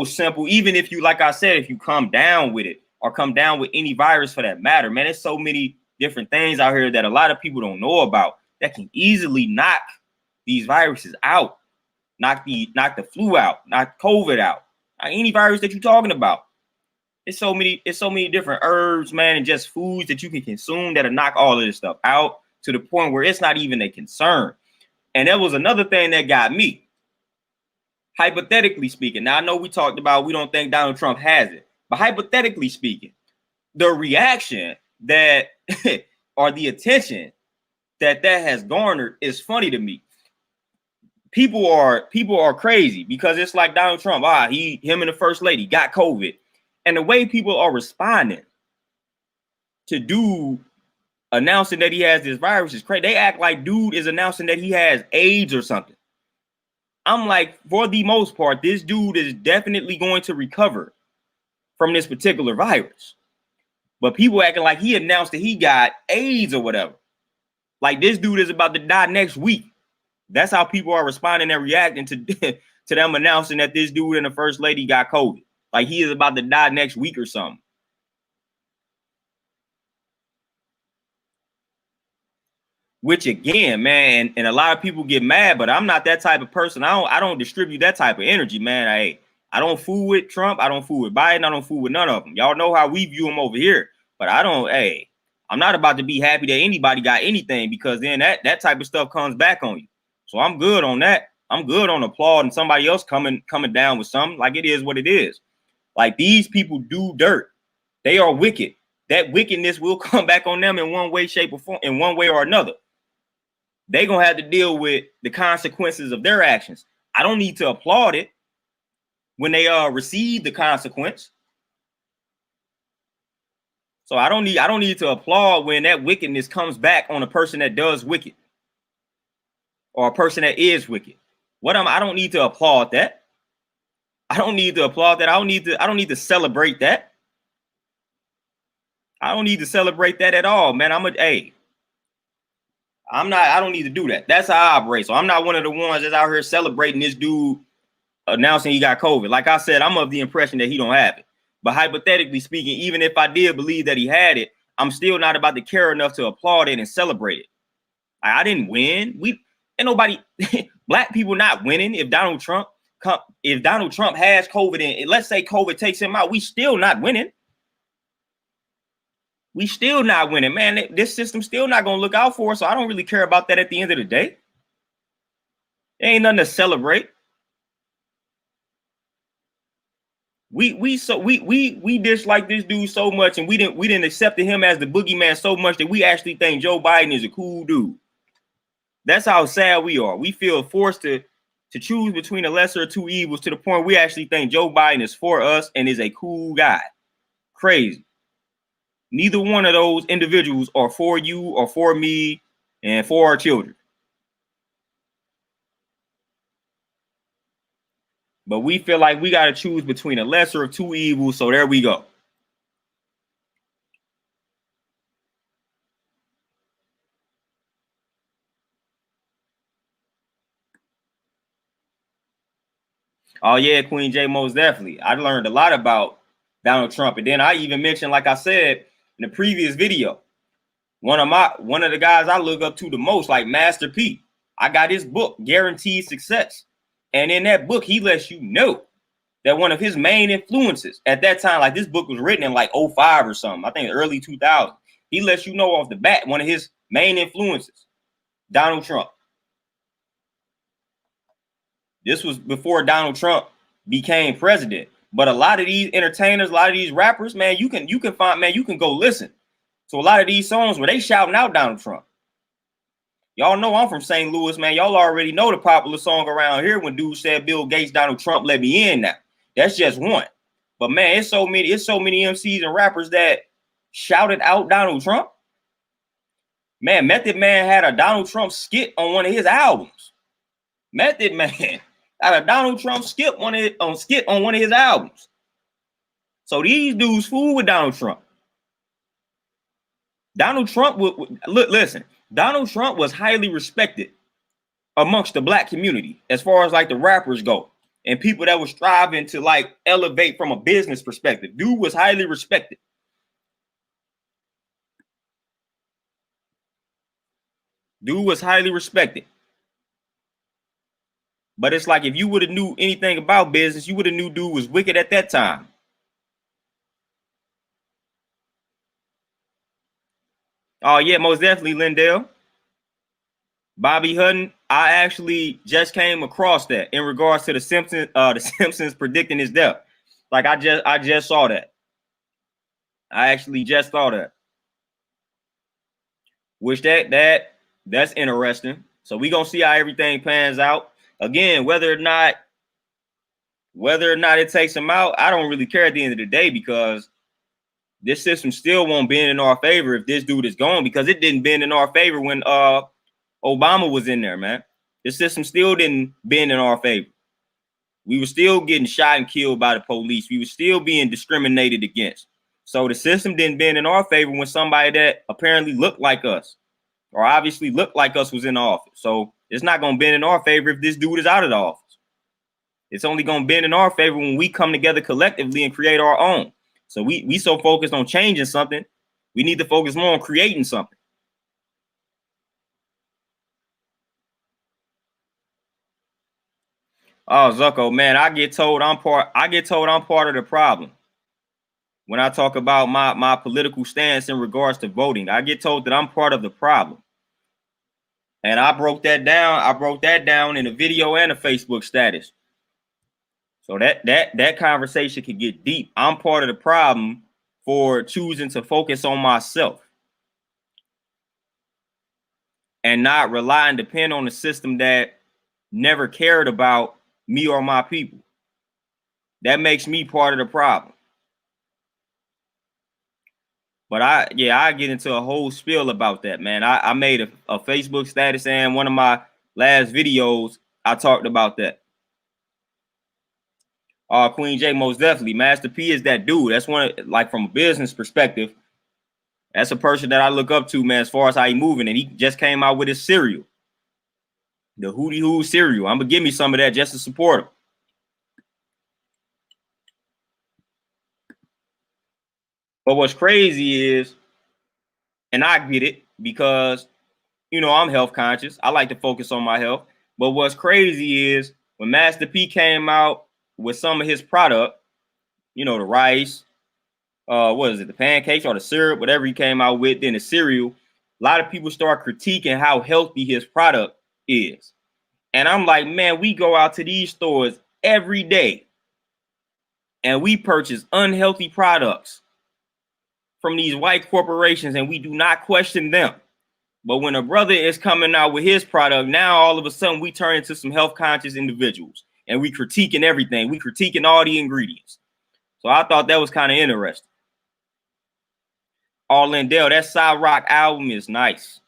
simple. Even if you, like I said, if you come down with it or come down with any virus for that matter, man, there's so many different things out here that a lot of people don't know about that can easily knock these viruses out, knock the flu out, knock COVID out, any virus that you're talking about. It's so many different herbs, man, and just foods that you can consume that'll knock all of this stuff out to the point where it's not even a concern. And that was another thing that got me. Hypothetically speaking, now I know we talked about we don't think Donald Trump has it, but hypothetically speaking, the reaction that or the attention that has garnered is funny to me. People are crazy because it's like Donald Trump, him and the first lady got COVID. And the way people are responding to dude announcing that he has this virus is crazy. They act like dude is announcing that he has AIDS or something. I'm like, for the most part, this dude is definitely going to recover from this particular virus. But people acting like he announced that he got AIDS or whatever. Like this dude is about to die next week. That's how people are responding and reacting to them announcing that this dude and the first lady got COVID. Like he is about to die next week or something. Which again, man, and a lot of people get mad, but I'm not that type of person. I don't distribute that type of energy, man. I don't fool with Trump. I don't fool with Biden. I don't fool with none of them. Y'all know how we view them over here. But I'm not about to be happy that anybody got anything, because then that type of stuff comes back on you. So I'm good on that. I'm good on applauding somebody else coming down with something. Like it is what it is. Like these people do dirt. They are wicked. That wickedness will come back on them in one way, shape, or form, in one way or another. They're going to have to deal with the consequences of their actions. I don't need to applaud it when they receive the consequence. So I don't need to applaud when that wickedness comes back on a person that does wicked or a person that is wicked. I don't need to applaud that. I don't need to applaud that. I don't need to celebrate that. I don't need to celebrate that at all, man. I don't need to do that. That's how I operate. So I'm not one of the ones that's out here celebrating this dude announcing he got COVID. Like I said, I'm of the impression that he don't have it. But hypothetically speaking, even if I did believe that he had it, I'm still not about to care enough to applaud it and celebrate it. I didn't win. Ain't nobody black people not winning. If Donald Trump has COVID and let's say COVID takes him out, we still not winning. We still not winning, man. This system's still not going to look out for us. So I don't really care about that at the end of the day. There ain't nothing to celebrate. We dislike this dude so much, and we didn't accept him as the boogeyman so much that we actually think Joe Biden is a cool dude. That's how sad we are. We feel forced to choose between the lesser of two evils to the point we actually think Joe Biden is for us and is a cool guy. Crazy. Neither one of those individuals are for you or for me and for our children. But we feel like we got to choose between the lesser of two evils. So there we go. Oh, yeah, Queen J, most definitely. I learned a lot about Donald Trump. And then I even mentioned, like I said in the previous video, one of the guys I look up to the most, like Master P. I got his book, Guaranteed Success. And in that book, he lets you know that one of his main influences at that time, like this book was written in like 05 or something, I think early 2000. He lets you know off the bat, one of his main influences, Donald Trump. This was before Donald Trump became president. But a lot of these entertainers, a lot of these rappers, man, you can find, man, you can go listen to a lot of these songs where they shouting out Donald Trump. Y'all know I'm from St. Louis, man. Y'all already know the popular song around here when dude said Bill Gates, Donald Trump let me in now. That's just one. But man, it's so many MCs and rappers that shouted out Donald Trump. Man, Method Man had a Donald Trump skit on one of his albums. Method Man had a Donald Trump skit on one of his albums. So these dudes fool with Donald Trump. Donald Trump listen. Donald Trump was highly respected amongst the black community as far as like the rappers go and people that were striving to like elevate from a business perspective. Dude was highly respected. Dude was highly respected. But it's like if you would have knew anything about business, you would have knew dude was wicked at that time. Oh yeah, most definitely, Lindell. Bobby Hutton. I actually just came across that in regards to the Simpsons predicting his death. Like I just saw that. I actually just saw that. Which that's interesting. So we gonna see how everything pans out. Again, whether or not it takes him out, I don't really care at the end of the day because this system still won't bend in our favor if this dude is gone, because it didn't bend in our favor when Obama was in there, man. The system still didn't bend in our favor. We were still getting shot and killed by the police. We were still being discriminated against. So the system didn't bend in our favor when somebody that apparently looked like us or obviously looked like us was in the office. So it's not going to bend in our favor if this dude is out of the office. It's only going to bend in our favor when we come together collectively and create our own. So we so focused on changing something, we need to focus more on creating something. Oh, Zucco, man, I get told I'm part of the problem. When I talk about my political stance in regards to voting, I get told that I'm part of the problem. And I broke that down in a video and a Facebook status. So that conversation can get deep. I'm part of the problem for choosing to focus on myself and not rely and depend on a system that never cared about me or my people. That makes me part of the problem. But I get into a whole spiel about that, man. I made a Facebook status, and one of my last videos, I talked about that. Queen J, most definitely. Master P is that dude. That's one of, like, from a business perspective, that's a person that I look up to, man, as far as how he moving. And he just came out with his cereal, the Hootie Hoo cereal. I'm gonna give me some of that just to support him. But what's crazy is, and I get it because, you know, I'm health conscious. I like to focus on my health. But what's crazy is when Master P came out with some of his product, you know, the rice, what is it, the pancakes or the syrup, whatever he came out with, then the cereal, a lot of people start critiquing how healthy his product is. And I'm like, man, we go out to these stores every day and we purchase unhealthy products from these white corporations, and we do not question them. But when a brother is coming out with his product, now all of a sudden we turn into some health conscious individuals, and we critiquing everything. We critiquing all the ingredients. So I thought that was kind of interesting. All Lindell, that Cy Rock album is nice.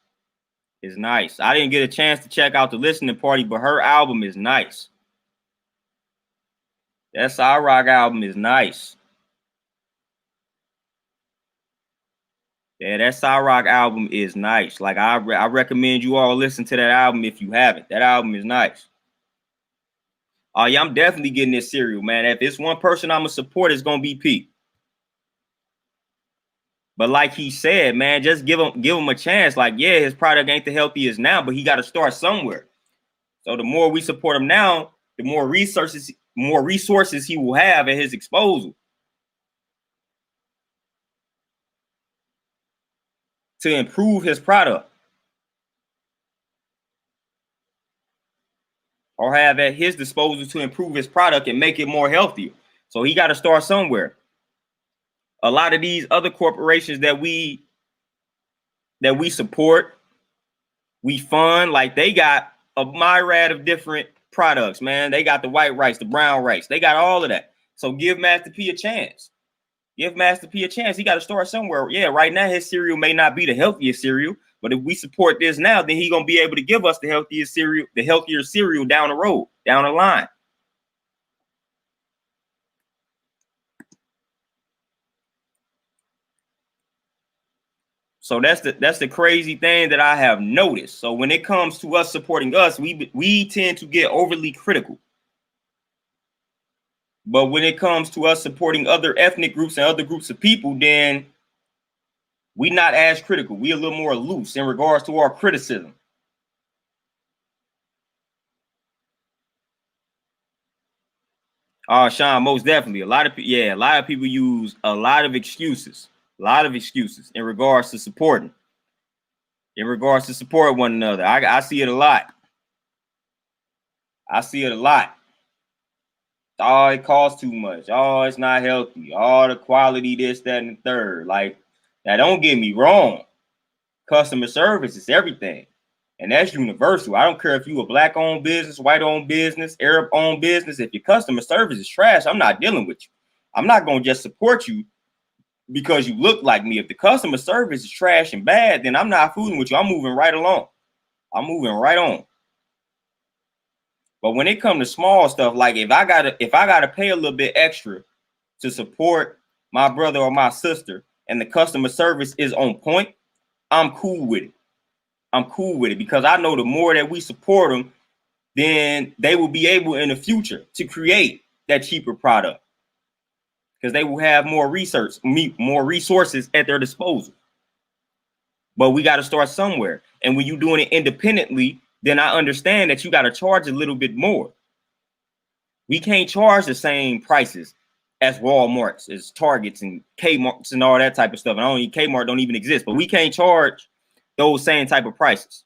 It's nice. I didn't get a chance to check out the listening party, but her album is nice. That Cy Rock album is nice. Yeah, that Cy Rock album is nice. Like I recommend you all listen to that album if you haven't. That album is nice. Oh yeah, I'm definitely getting this cereal, man. If it's one person I'm gonna support, it's gonna be Pete. But like he said, man, just give him a chance. Like, yeah, his product ain't the healthiest now, but he got to start somewhere. So the more we support him now, the more resources he will have at his disposal to improve his product, or have at his disposal to improve his product and make it more healthier. So he got to start somewhere. A lot of these other corporations that we support, we fund, like they got a myriad of different products, man. They got the white rice, the brown rice. They got all of that. So give Master P a chance. Give Master P a chance. He got to start somewhere. Yeah, right now his cereal may not be the healthiest cereal, but if we support this now, then he's going to be able to give us the healthier cereal down the road, down the line. So that's the crazy thing that I have noticed. So when it comes to us supporting us, we tend to get overly critical. But when it comes to us supporting other ethnic groups and other groups of people, then we not as critical. We a little more loose in regards to our criticism. Sean, most definitely. A lot of people use a lot of excuses in regards to supporting. In regards to support one another. I see it a lot. I see it a lot. Oh, it costs too much. Oh, it's not healthy. Oh, the quality, this, that, and the third. Like, now don't get me wrong. Customer service is everything. And that's universal. I don't care if you a black-owned business, white-owned business, Arab-owned business. If your customer service is trash, I'm not dealing with you. I'm not going to just support you because you look like me. If the customer service is trash and bad, then I'm not fooling with you. I'm moving right along. I'm moving right on. But when it comes to small stuff, like if I gotta pay a little bit extra to support my brother or my sister, and the customer service is on point, I'm cool with it. I'm cool with it because I know the more that we support them, then they will be able in the future to create that cheaper product because they will have more resources at their disposal. But we got to start somewhere. And when you're doing it independently, then I understand that you got to charge a little bit more. We can't charge the same prices as Walmart's, as Targets and Kmart's and all that type of stuff. And Kmart don't even exist, but we can't charge those same type of prices.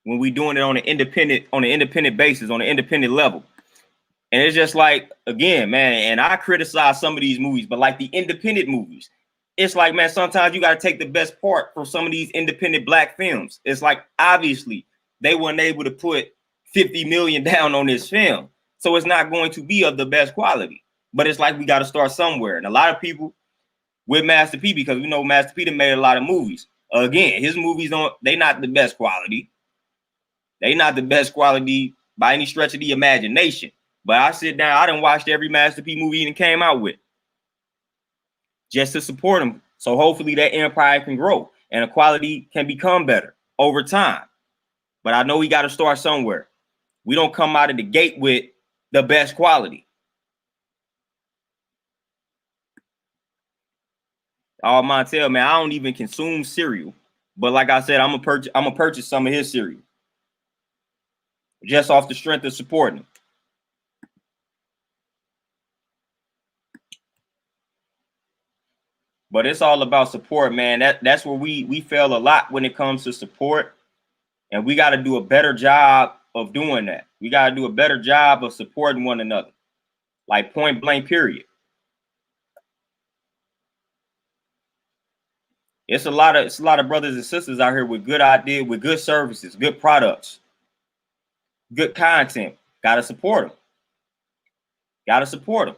When we doing it on an independent basis, on an independent level. And it's just like, again, man, and I criticize some of these movies, but like the independent movies, it's like, man, sometimes you got to take the best part from some of these independent black films. It's like, obviously, they weren't able to put 50 million down on this film. So it's not going to be of the best quality. But it's like we got to start somewhere. And a lot of people with Master P, because we know Master P made a lot of movies. Again, his movies they not the best quality. They not the best quality by any stretch of the imagination. But I sit down, I done watched every Master P movie he came out with just to support him. So hopefully that empire can grow and the quality can become better over time. But I know we got to start somewhere. We don't come out of the gate with the best quality. Montel, man, I don't even consume cereal. But like I said, I'm gonna purchase some of his cereal. Just off the strength of supporting him. But it's all about support, man. That's where we fail a lot when it comes to support. And we got to do a better job of doing that. We got to do a better job of supporting one another, like point blank, period. It's a lot of brothers and sisters out here with good ideas, with good services, good products, good content. Got to support them. Got to support them.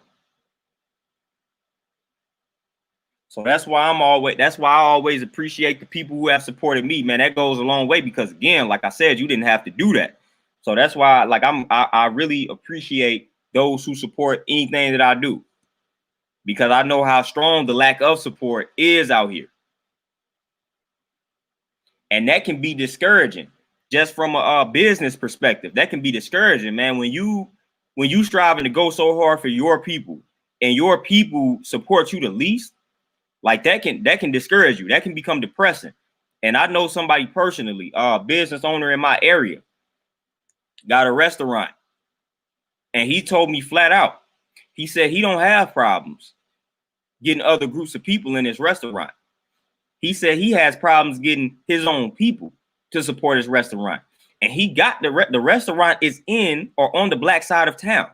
So that's why I always appreciate the people who have supported me, man. That goes a long way because, again, like I said, you didn't have to do that. So that's why, like, I really appreciate those who support anything that I do, because I know how strong the lack of support is out here. And that can be discouraging just from a business perspective. That can be discouraging, man. When you striving to go so hard for your people and your people support you the least, like that can discourage you. That can become depressing. And I know somebody personally, a business owner in my area, got a restaurant. And he told me flat out, he said he don't have problems getting other groups of people in his restaurant. He said he has problems getting his own people to support his restaurant. And he got the restaurant is in or on the black side of town.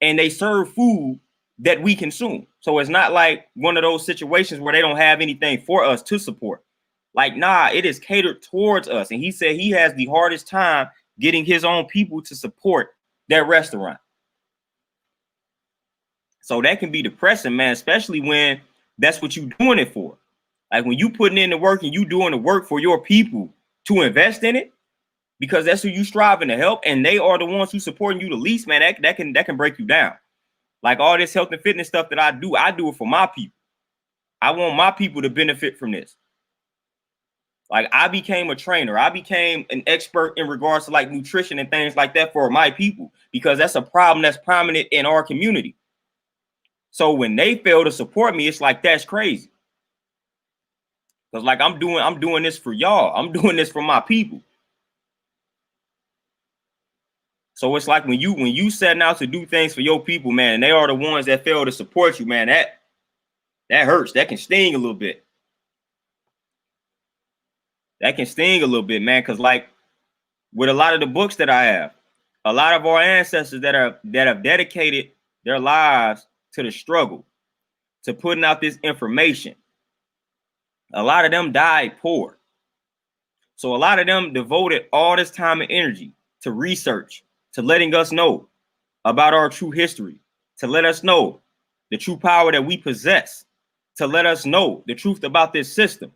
And they serve food that we consume. So it's not like one of those situations where they don't have anything for us to support. Like, nah, it is catered towards us. And he said he has the hardest time getting his own people to support their restaurant. So that can be depressing, man, especially when that's what you're doing it for. Like when you putting in the work and you doing the work for your people to invest in it, because that's who you striving to help, and they are the ones who supporting you the least, man. That can break you down. Like all this health and fitness stuff that I do it for my people. I want my people to benefit from this. Like I became a trainer. I became an expert in regards to like nutrition and things like that for my people, because that's a problem that's prominent in our community. So when they fail to support me, it's like, that's crazy. Because like I'm doing this for y'all. I'm doing this for my people. So it's like when you setting out to do things for your people, man, and they are the ones that fail to support you, man, that hurts. That can sting a little bit. That can sting a little bit, man, because like with a lot of the books that I have, a lot of our ancestors that have dedicated their lives to the struggle, to putting out this information, a lot of them died poor. So a lot of them devoted all this time and energy to research, to letting us know about our true history, to let us know the true power that we possess, to let us know the truth about this system.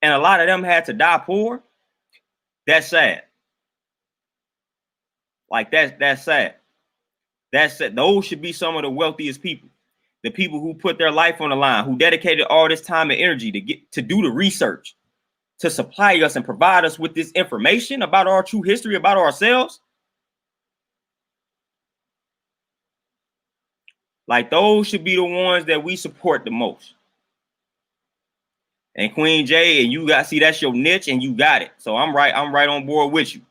And a lot of them had to die poor. That's sad. Like that's sad. That's sad. Those should be some of the wealthiest people. The people who put their life on the line, who dedicated all this time and energy to do the research, to supply us and provide us with this information about our true history, about ourselves. Like those should be the ones that we support the most. And Queen J, and you got, see, that's your niche and you got it. So I'm right on board with you.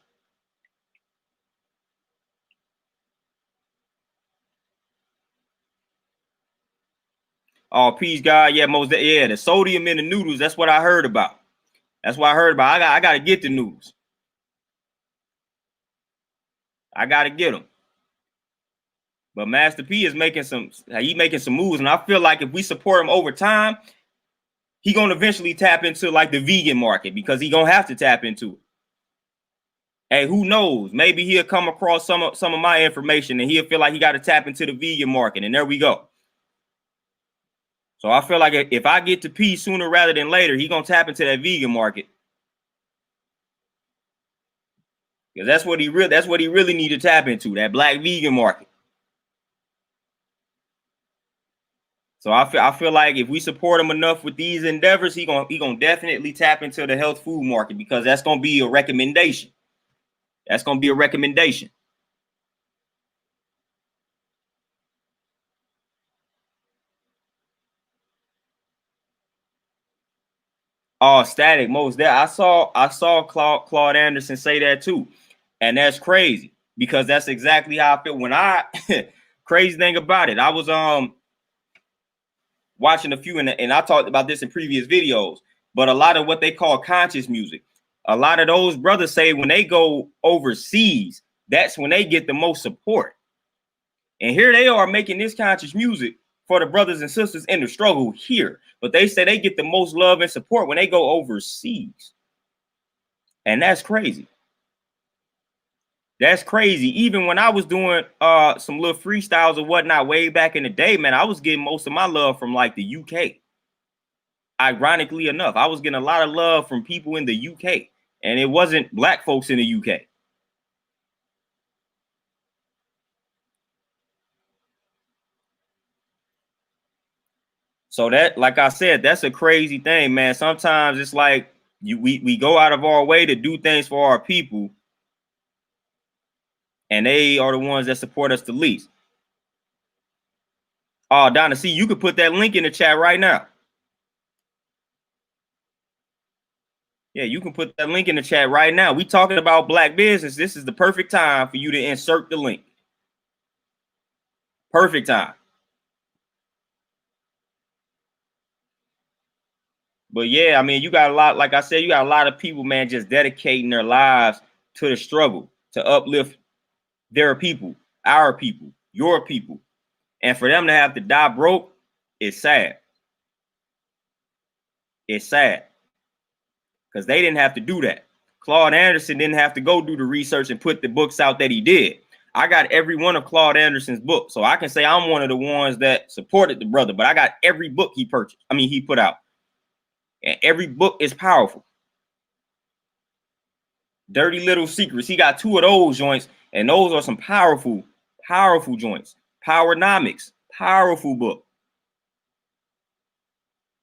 Oh, peace, God. Yeah, the sodium in the noodles. That's what I heard about. That's what I heard about. I got to get the noodles. I got to get them. But Master P is making some moves, and I feel like if we support him over time, he gonna eventually tap into like the vegan market, because he gonna have to tap into it. Hey, who knows? Maybe he'll come across some of my information and he'll feel like he got to tap into the vegan market, and there we go. So I feel like if I get to P sooner rather than later, he gonna tap into that vegan market, because that's what he really need to tap into, that black vegan market. So I feel like if we support him enough with these endeavors, he gonna definitely tap into the health food market, because that's gonna be a recommendation. That's gonna be a recommendation. Oh, static most there. I saw Claude Anderson say that too, and that's crazy, because that's exactly how I feel when I. Crazy thing about it, I was watching a few, and I talked about this in previous videos, but a lot of what they call conscious music, A lot of those brothers say when they go overseas, that's when they get the most support. And here they are making this conscious music for the brothers and sisters in the struggle here. But they say they get the most love and support when they go overseas. And that's crazy. That's crazy. Even when I was doing some little freestyles or whatnot way back in the day, man, I was getting most of my love from like the UK. Ironically enough, I was getting a lot of love from people in the UK. And it wasn't black folks in the UK. So that, like I said, that's a crazy thing, man. Sometimes it's like we go out of our way to do things for our people, and they are the ones that support us the least. Oh, Donna, see, you could put that link in the chat right now. Yeah, you can put that link in the chat right now. We talking about black business. This is the perfect time for you to insert the link. Perfect time. But yeah, I mean, you got a lot, like I said, you got a lot of people, man, just dedicating their lives to the struggle, to uplift their people, our people, your people. And for them to have to die broke, it's sad. It's sad. Because they didn't have to do that. Claude Anderson didn't have to go do the research and put the books out that he did. I got every one of Claude Anderson's books. So I can say I'm one of the ones that supported the brother, but I got every book he purchased. I mean, he put out. And every book is powerful. Dirty Little Secrets. He got 2 of those joints, and those are some powerful, powerful joints. Powernomics, powerful book.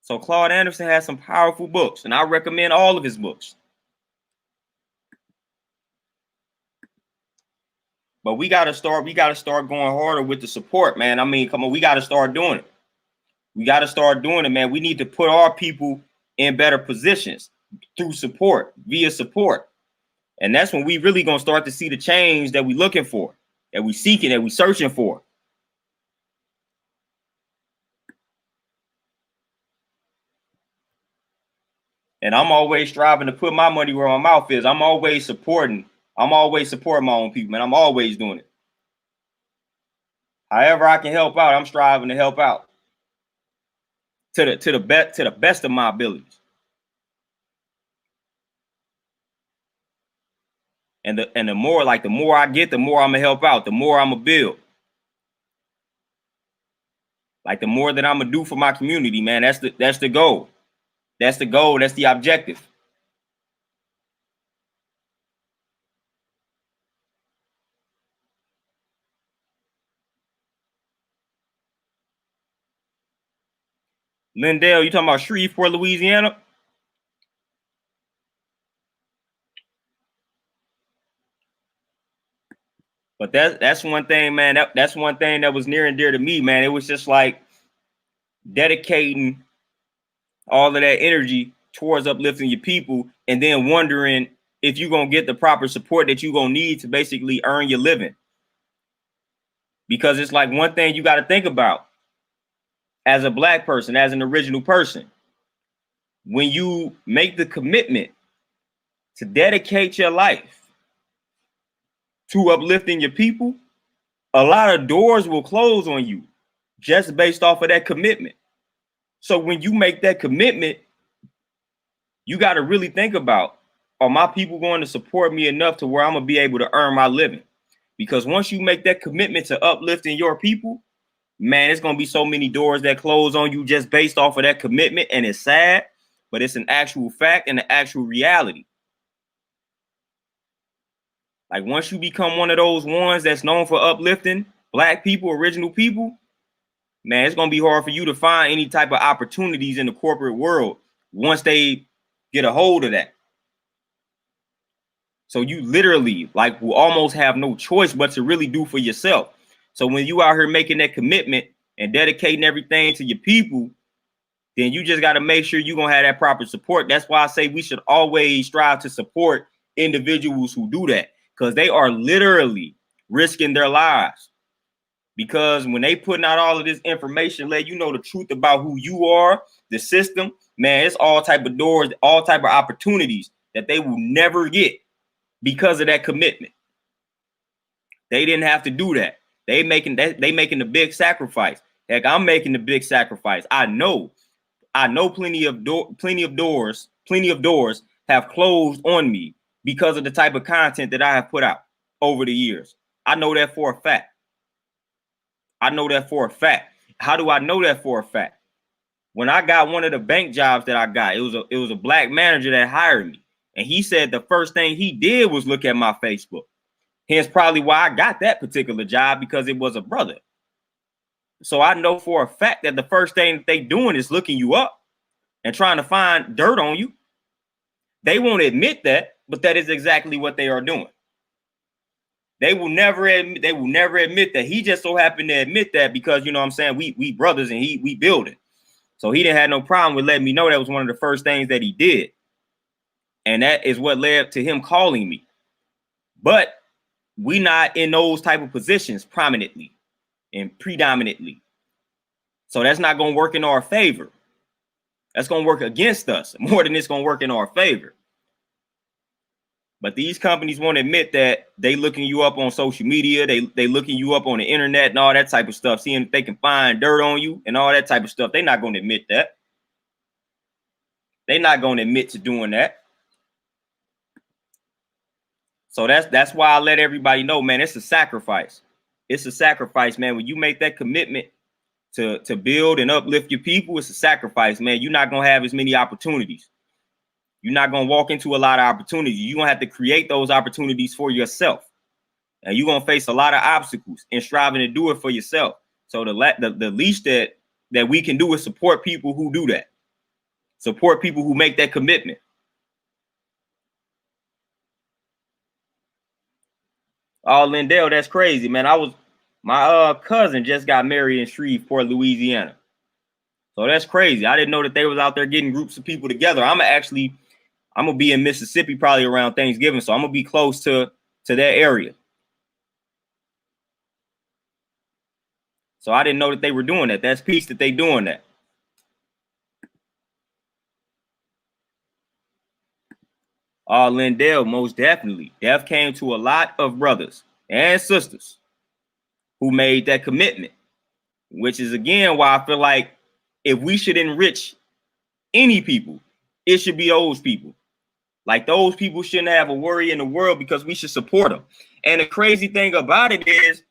So Claude Anderson has some powerful books, and I recommend all of his books. But we gotta start going harder with the support, man. I mean, come on, we gotta start doing it. We gotta start doing it, man. We need to put our people in better positions through support, via support. And that's when we really gonna start to see the change that we're looking for, that we're seeking, that we're searching for. And I'm always striving to put my money where my mouth is. I'm always supporting my own people, man. I'm always doing it. However I can help out, I'm striving to help out to the best of my abilities. And the more I get, the more I'm gonna help out, the more I'm gonna build. Like the more that I'm gonna do for my community, man. That's the goal. That's the goal. That's the objective. Lindell, you talking about Shreveport, Louisiana? But that's one thing, man. That's one thing that was near and dear to me, man. It was just like dedicating all of that energy towards uplifting your people, and then wondering if you're gonna get the proper support that you're gonna need to basically earn your living. Because it's like one thing you got to think about as a black person, as an original person, when you make the commitment to dedicate your life to uplifting your people, a lot of doors will close on you just based off of that commitment. So when you make that commitment, you got to really think about, are my people going to support me enough to where I'm going to be able to earn my living? Because once you make that commitment to uplifting your people, man, it's going to be so many doors that close on you just based off of that commitment. And it's sad, but it's an actual fact and an actual reality. Like once you become one of those ones that's known for uplifting black people, original people, man, it's going to be hard for you to find any type of opportunities in the corporate world once they get a hold of that. So you literally like will almost have no choice but to really do for yourself. So when you out here making that commitment and dedicating everything to your people, then you just got to make sure you're going to have that proper support. That's why I say we should always strive to support individuals who do that, because they are literally risking their lives. Because when they putting out all of this information, let you know the truth about who you are, the system, man, it's all type of doors, all type of opportunities that they will never get because of that commitment. They didn't have to do that. They making the big sacrifice. Heck, I'm making the big sacrifice. I know plenty of doors have closed on me because of the type of content that I have put out over the years. I know that for a fact. I know that for a fact. How do I know that for a fact? When I got one of the bank jobs that I got, it was a black manager that hired me. And he said the first thing he did was look at my Facebook. Hence probably why I got that particular job, because it was a brother. So I know for a fact that the first thing that they doing is looking you up and trying to find dirt on you. They won't admit that, but that is exactly what they are doing. They will never admit that. He just so happened to admit that because, you know what I'm saying, we brothers and we building. So he didn't have no problem with letting me know that was one of the first things that he did. And that is what led to him calling me. But we not in those type of positions prominently and predominantly. So that's not going to work in our favor. That's going to work against us more than it's going to work in our favor. But these companies won't admit that they looking you up on social media. They looking you up on the internet and all that type of stuff, seeing if they can find dirt on you and all that type of stuff. They're not going to admit that. They're not going to admit to doing that. So that's why I let everybody know, man, it's a sacrifice. It's a sacrifice, man. When you make that commitment to build and uplift your people, it's a sacrifice, man. You're not going to have as many opportunities. You're not going to walk into a lot of opportunities. You're going to have to create those opportunities for yourself. And you're going to face a lot of obstacles in striving to do it for yourself. So the least that we can do is support people who do that. Support people who make that commitment. Oh, Lindell, that's crazy, man. My cousin just got married in Shreveport, Louisiana. So that's crazy. I didn't know that they was out there getting groups of people together. I'm gonna be in Mississippi probably around Thanksgiving, so I'm gonna be close to that area. So I didn't know that they were doing that. That's peace that they doing that. Oh, Lindell, most definitely. Death came to a lot of brothers and sisters who made that commitment, which is again why I feel like if we should enrich any people, it should be those people. Like those people shouldn't have a worry in the world because we should support them. And the crazy thing about it is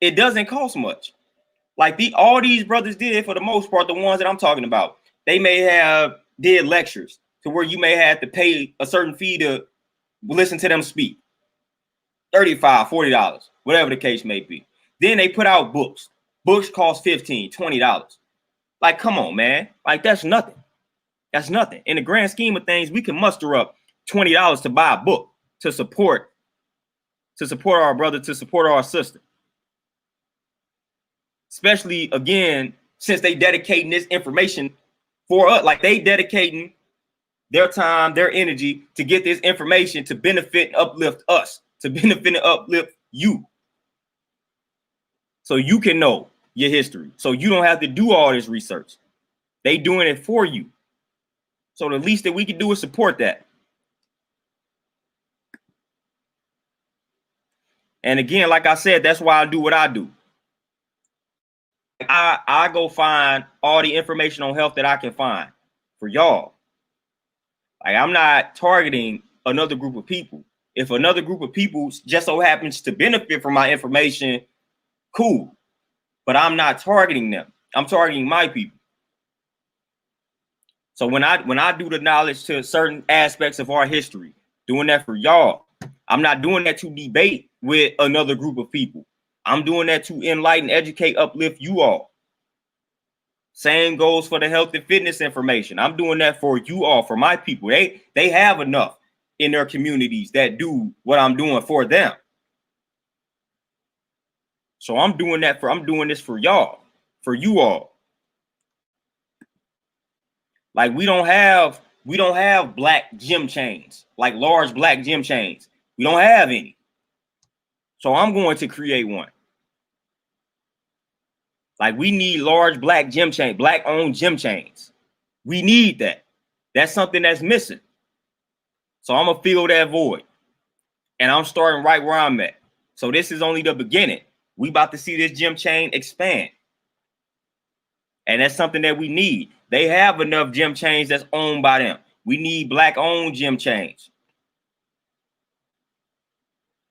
it doesn't cost much. Like all these brothers did, for the most part, the ones that I'm talking about, they may have did lectures to where you may have to pay a certain fee to listen to them speak. $35, $40, whatever the case may be. Then they put out books. Books cost $15, $20. Like, come on, man. Like, that's nothing. That's nothing. In the grand scheme of things, we can muster up $20 to buy a book to support our brother, to support our sister. Especially, again, since they dedicating this information for us, like they dedicating their time, their energy to get this information to benefit and uplift us, to benefit and uplift you. So you can know your history. So you don't have to do all this research. They doing it for you. So the least that we can do is support that. And again, like I said, that's why I do what I do. I go find all the information on health that I can find for y'all. Like, I'm not targeting another group of people. If another group of people just so happens to benefit from my information, cool. But I'm not targeting them. I'm targeting my people. So when I do the knowledge to certain aspects of our history, doing that for y'all, I'm not doing that to debate with another group of people. I'm doing that to enlighten, educate, uplift you all. Same goes for the health and fitness information. I'm doing that for you all, for my people. They have enough in their communities that do what I'm doing for them. So I'm doing this for y'all, for you all. Like we don't have black gym chains, like large black gym chains. We don't have any. So I'm going to create one. Like we need large black gym chain, black owned gym chains. We need that. That's something that's missing. So I'm gonna fill that void, and I'm starting right where I'm at. So this is only the beginning. We about to see this gym chain expand, and that's something that we need. They have enough gym chains that's owned by them. We need Black-owned gym chains,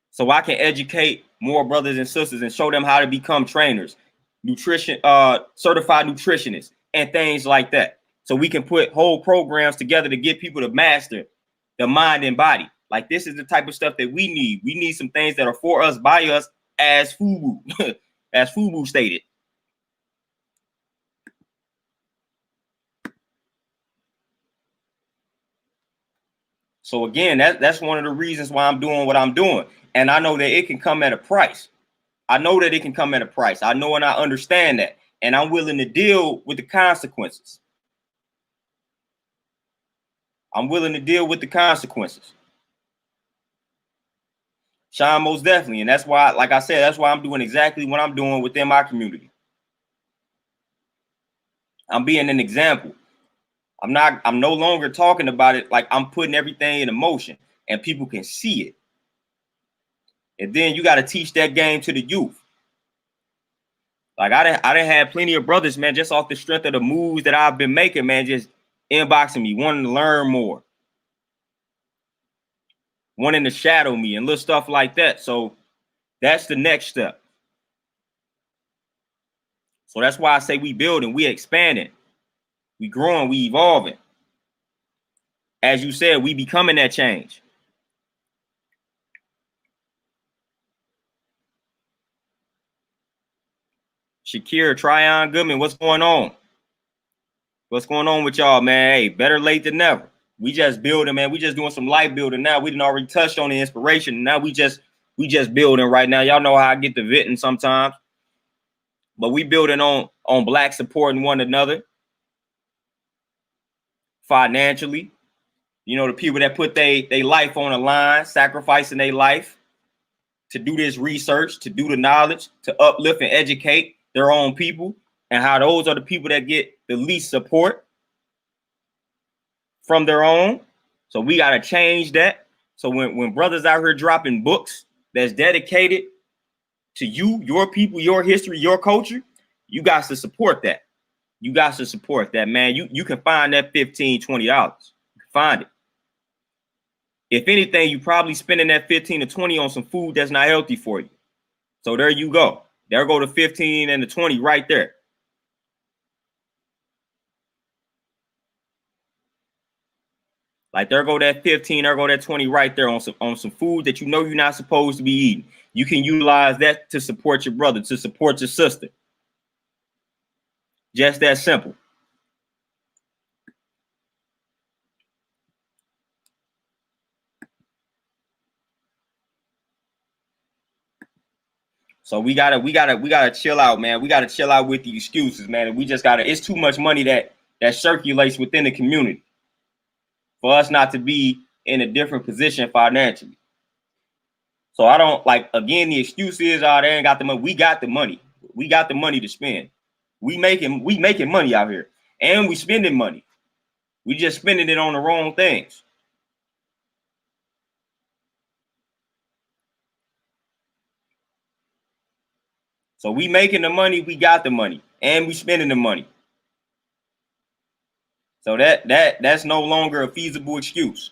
so I can educate more brothers and sisters and show them how to become trainers, certified nutritionists, and things like that. So we can put whole programs together to get people to master the mind and body. Like, this is the type of stuff that we need. We need some things that are for us, by us, as FUBU, as FUBU stated. So again, that's one of the reasons why I'm doing what I'm doing. And I know that it can come at a price. I know that it can come at a price. I know and I understand that. And I'm willing to deal with the consequences. I'm willing to deal with the consequences. Sean, most definitely. And that's why, like I said, that's why I'm doing exactly what I'm doing within my community. I'm being an example. I'm no longer talking about it like I'm putting everything in motion and people can see it. And then you got to teach that game to the youth. Like, I done had plenty of brothers, man, just off the strength of the moves that I've been making, man, just inboxing me, wanting to learn more, wanting to shadow me and little stuff like that. So that's the next step. So that's why I say we building, we expanding, we growing, we evolving. As you said, we becoming that change. Shakir, Tryon Goodman, what's going on? What's going on with y'all, man? Hey, better late than never. We just building, man. We just doing some life building now. We didn't already touched on the inspiration. Now we just building right now. Y'all know how I get to venting sometimes. But we building on Black supporting one another financially. You know, the people that put their life on the line, sacrificing their life to do this research, to do the knowledge, to uplift and educate their own people, and how those are the people that get the least support from their own. So we got to change that. So when brothers out here dropping books that's dedicated to you, your people, your history, your culture, you got to support that. You got to support that, man. You can find that $15, $20. You can find it. If anything, you probably spending that 15 to 20 on some food that's not healthy for you. So there you go. There go the 15 and the 20 right there. Like, there go that 15, there go that 20 right there on some food that you know you're not supposed to be eating. You can utilize that to support your brother, to support your sister. Just that simple. So we gotta chill out, man. We gotta chill out with the excuses, man. And we just gotta. It's too much money that circulates within the community for us not to be in a different position financially. So I don't like. Again, the excuse is, oh, they ain't got the money. We got the money. We got the money to spend. We making money out here, and we spending money. We just spending it on the wrong things. So we making the money, we got the money, and we spending the money. So that's no longer a feasible excuse.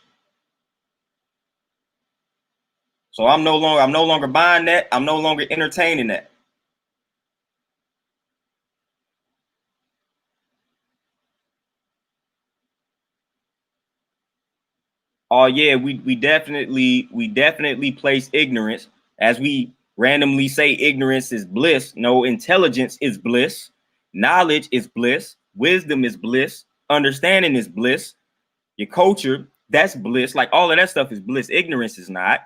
So I'm no longer buying that. I'm no longer entertaining that. Oh yeah, we definitely place ignorance, as we randomly say ignorance is bliss. No, intelligence is bliss. Knowledge is bliss. Wisdom is bliss. Understanding is bliss. Your culture, that's bliss. Like, all of that stuff is bliss. Ignorance is not.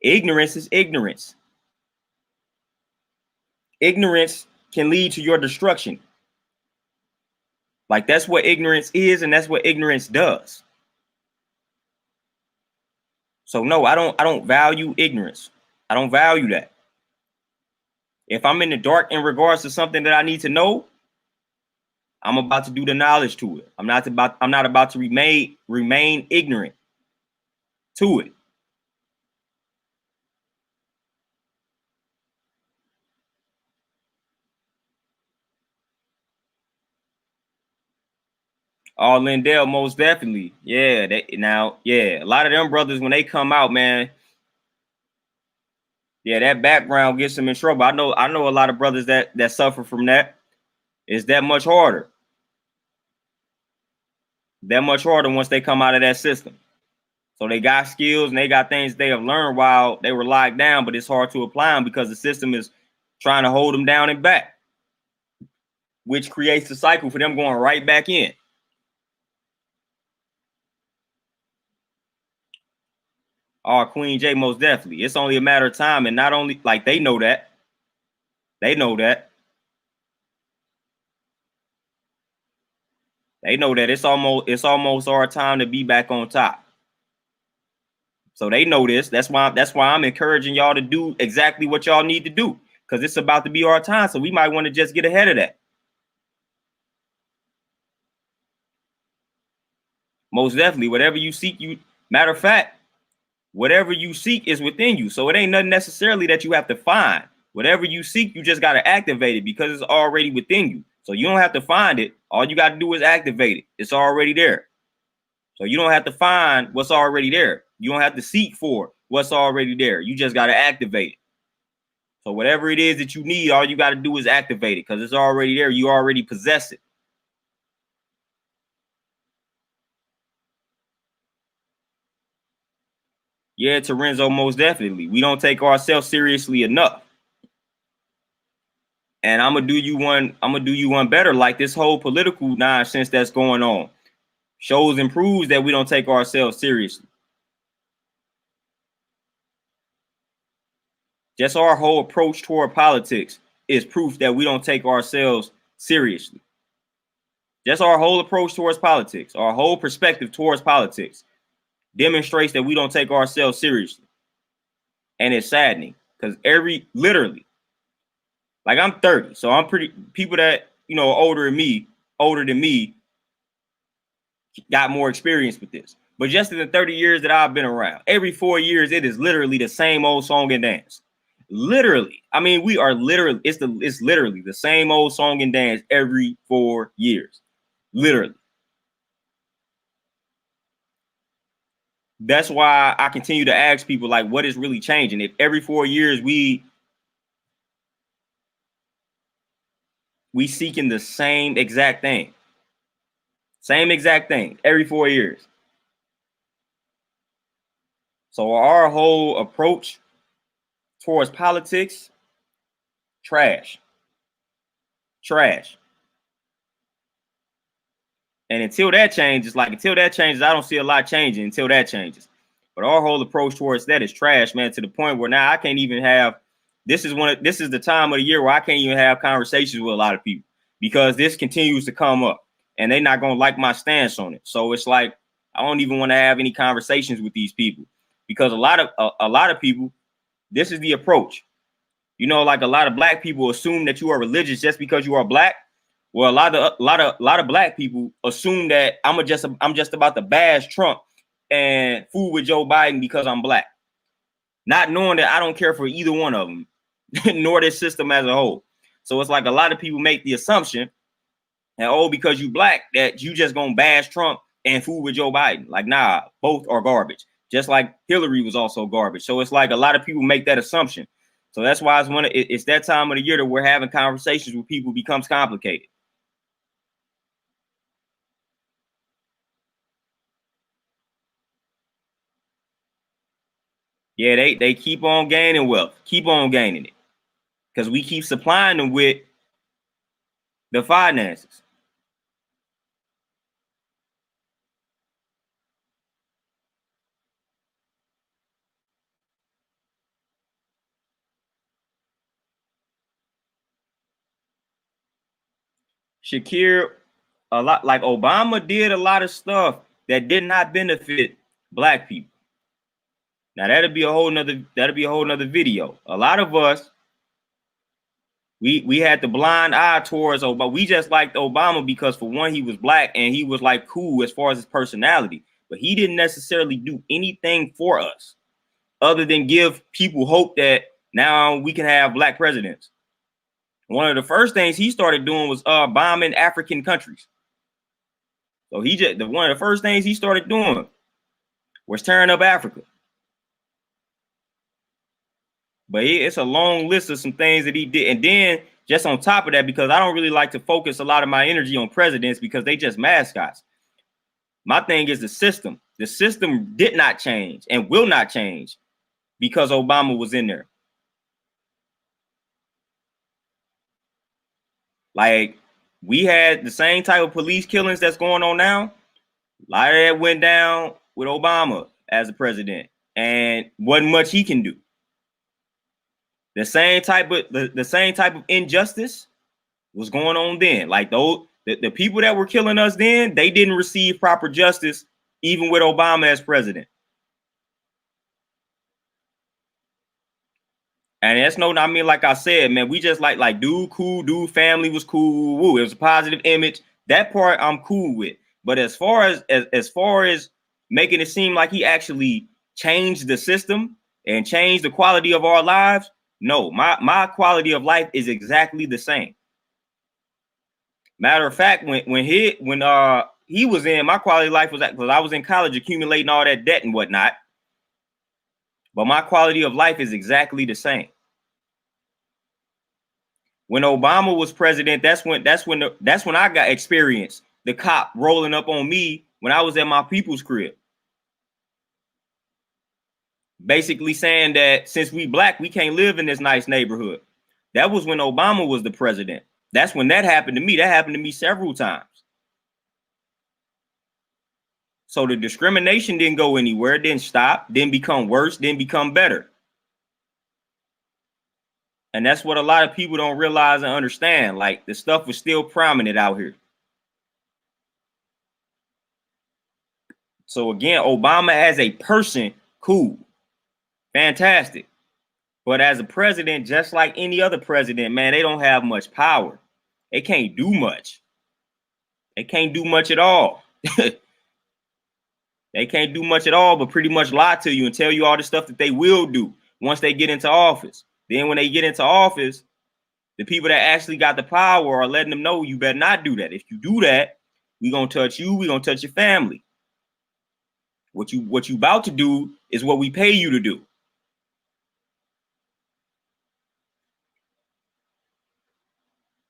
Ignorance is ignorance. Ignorance can lead to your destruction. Like, that's what ignorance is, and that's what ignorance does. So no, I don't value ignorance. I don't value that. If I'm in the dark in regards to something that I need to know, I'm about to do the knowledge to it. I'm not about to remain ignorant to it. Oh, Lindell, most definitely. Yeah, a lot of them brothers when they come out, man, yeah, that background gets them in trouble. I know a lot of brothers that suffer from that. It's that much harder. That much harder once they come out of that system. So they got skills and they got things they have learned while they were locked down, but it's hard to apply them because the system is trying to hold them down and back, which creates a cycle for them going right back in. Oh, Queen J, most definitely. It's only a matter of time, and not only like they know that, they know that, they know that it's almost our time to be back on top. So they know this. That's why I'm encouraging y'all to do exactly what y'all need to do because it's about to be our time. So we might want to just get ahead of that. Most definitely, whatever you seek, matter of fact, whatever you seek is within you. So it ain't nothing necessarily that you have to find. Whatever you seek, you just got to activate it because it's already within you. So you don't have to find it. All you got to do is activate it. It's already there. So you don't have to find what's already there. You don't have to seek for what's already there. You just got to activate it. So whatever it is that you need, all you got to do is activate it because it's already there. You already possess it. Yeah, Terenzo, most definitely. We don't take ourselves seriously enough. And I'm gonna do you one. I'm gonna do you one better. Like this whole political nonsense that's going on shows and proves that we don't take ourselves seriously. Just our whole approach toward politics is proof that we don't take ourselves seriously. Just our whole approach towards politics, our whole perspective towards politics demonstrates that we don't take ourselves seriously. And it's saddening because literally, like I'm 30, so I'm pretty people that older than me, got more experience with this. But just in the 30 years that I've been around, every 4 years, it is literally the same old song and dance. Literally. I mean, we are literally, it's literally the same old song and dance every 4 years. Literally. That's why I continue to ask people, like, what is really changing? If every 4 years we seeking the same exact thing every 4 years. So our whole approach towards politics, trash. Trash. And until that changes, I don't see a lot changing until that changes. But our whole approach towards that is trash, man, to the point where now I can't even have this is the time of the year where I can't even have conversations with a lot of people because this continues to come up and they're not gonna like my stance on it. So it's like I don't even want to have any conversations with these people because a lot of people, this is the approach. Like a lot of black people assume that you are religious just because you are black. Well, a lot of black people assume that I'm just about to bash Trump and fool with Joe Biden because I'm black, not knowing that I don't care for either one of them, nor this system as a whole. So it's like a lot of people make the assumption that because you black that you just gonna bash Trump and fool with Joe Biden. Like, nah, both are garbage. Just like Hillary was also garbage. So it's like a lot of people make that assumption. So that's why it's that time of the year that we're having conversations with people becomes complicated. Yeah, they keep on gaining wealth, keep on gaining it because we keep supplying them with the finances. Shakir, a lot like Obama did a lot of stuff that did not benefit black people. Now that'll be a whole nother video. A lot of us We had the blind eye towards Obama. We just liked Obama because, for one, he was black and he was like cool as far as his personality, but he didn't necessarily do anything for us other than give people hope that now we can have black presidents. One of the first things he started doing was bombing African countries. So one of the first things he started doing was tearing up Africa. But it's a long list of some things that he did. And then just on top of that, because I don't really like to focus a lot of my energy on presidents because they just mascots. My thing is the system. The system did not change and will not change because Obama was in there. Like, we had the same type of police killings that's going on now. A lot of that went down with Obama as the president, and wasn't much he can do. The same type of injustice was going on then. Like the people that were killing us then, they didn't receive proper justice even with Obama as president. And that's I mean, like I said, man, we just like dude cool, dude family was cool. Woo, it was a positive image. That part I'm cool with. But as far as making it seem like he actually changed the system and changed the quality of our lives, no, my quality of life is exactly the same. Matter of fact, when he was in, my quality of life was because I was in college accumulating all that debt and whatnot. But my quality of life is exactly the same. When Obama was president, that's when I got experience. The cop rolling up on me when I was at my people's crib, basically saying that since we black, we can't live in this nice neighborhood. That was when Obama was the president. That's when that happened to me. That happened to me several times. So the discrimination didn't go anywhere. It didn't stop. Didn't become worse. Didn't become better. And that's what a lot of people don't realize and understand. Like, the stuff was still prominent out here. So again, Obama as a person, cool, fantastic. But as a president, just like any other president, man, they don't have much power. They can't do much. They can't do much at all. They can't do much at all, but pretty much lie to you and tell you all the stuff that they will do once they get into office. Then when they get into office, the people that actually got the power are letting them know you better not do that. If you do that, we're gonna touch you, we're gonna touch your family. What you about to do is what we pay you to do.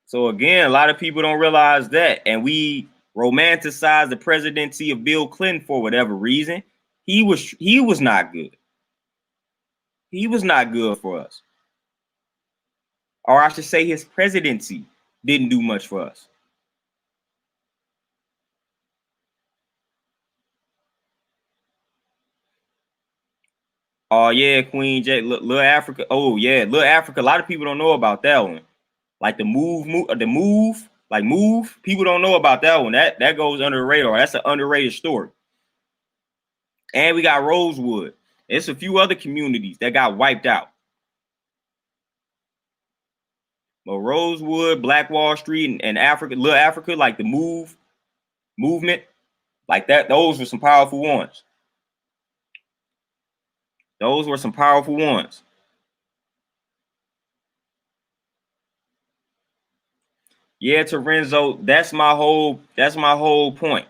So again, a lot of people don't realize that, and we romanticize the presidency of Bill Clinton for whatever reason. He was not good. He was not good for us. Or I should say his presidency didn't do much for us. Oh yeah, Queen J, Little Africa. Oh yeah, Little Africa. A lot of people don't know about that one. Like the move, like Move. People don't know about that one. That goes under the radar. That's an underrated story. And we got Rosewood. It's a few other communities that got wiped out. But Rosewood, Black Wall Street, and Africa, Little Africa, like the movement, like that. Those were some powerful ones. Those were some powerful ones. Yeah, Terenzo, that's my whole point.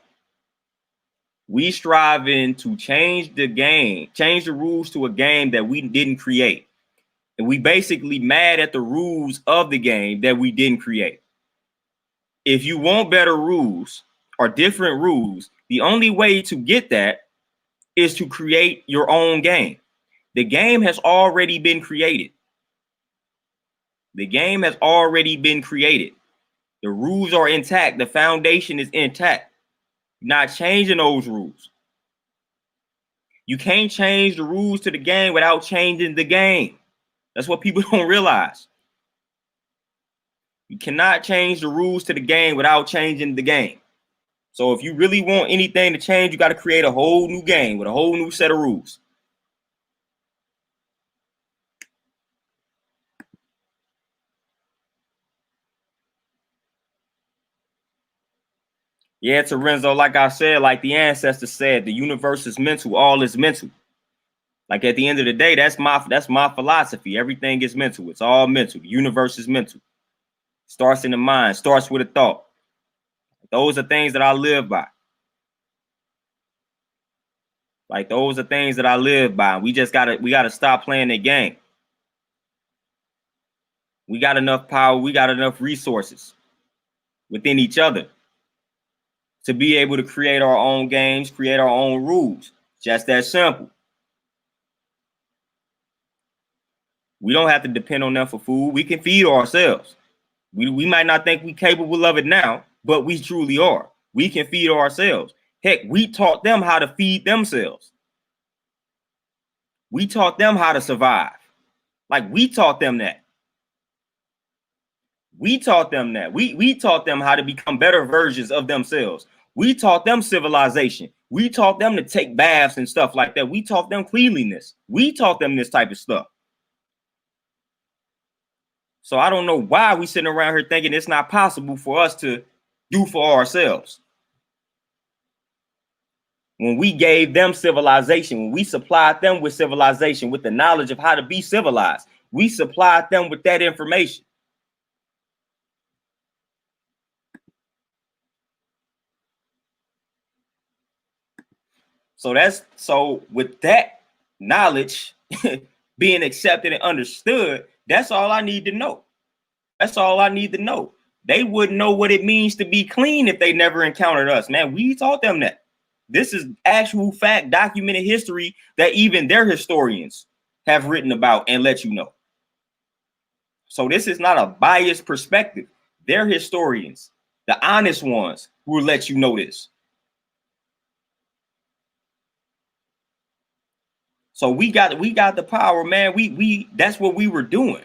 We striving to change the game, change the rules to a game that we didn't create. And we basically mad at the rules of the game that we didn't create. If you want better rules or different rules, the only way to get that is to create your own game. The game has already been created. The game has already been created. The rules are intact. The foundation is intact. You're not changing those rules. You can't change the rules to the game without changing the game. That's what people don't realize. You cannot change the rules to the game without changing the game. So if you really want anything to change, you got to create a whole new game with a whole new set of rules. Yeah, Terenzo, like I said, like the ancestors said, the universe is mental, all is mental. Like at the end of the day, that's my philosophy. Everything is mental. It's all mental. The universe is mental. Starts in the mind, starts with a thought. Those are things that I live by. Like those are things that I live by. We gotta stop playing the game. We got enough power, we got enough resources within each other to be able to create our own games, create our own rules. Just that simple. We don't have to depend on them for food. We can feed ourselves. We might not think we're capable of it now, but we truly are. We can feed ourselves. Heck, we taught them how to feed themselves. We taught them how to survive. Like we taught them that. We taught them that. We taught them how to become better versions of themselves. We taught them civilization. We taught them to take baths and stuff like that. We taught them cleanliness. We taught them this type of stuff. So I don't know why we sitting around here thinking it's not possible for us to do for ourselves. When we gave them civilization, when we supplied them with civilization, with the knowledge of how to be civilized, we supplied them with that information. So with that knowledge being accepted and understood, that's all I need to know. That's all I need to know. They wouldn't know what it means to be clean if they never encountered us. Man, we taught them that. This is actual fact, documented history that even their historians have written about and let you know. So this is not a biased perspective. They're historians, the honest ones, who will let you know this. So we got the power, man. We that's what we were doing.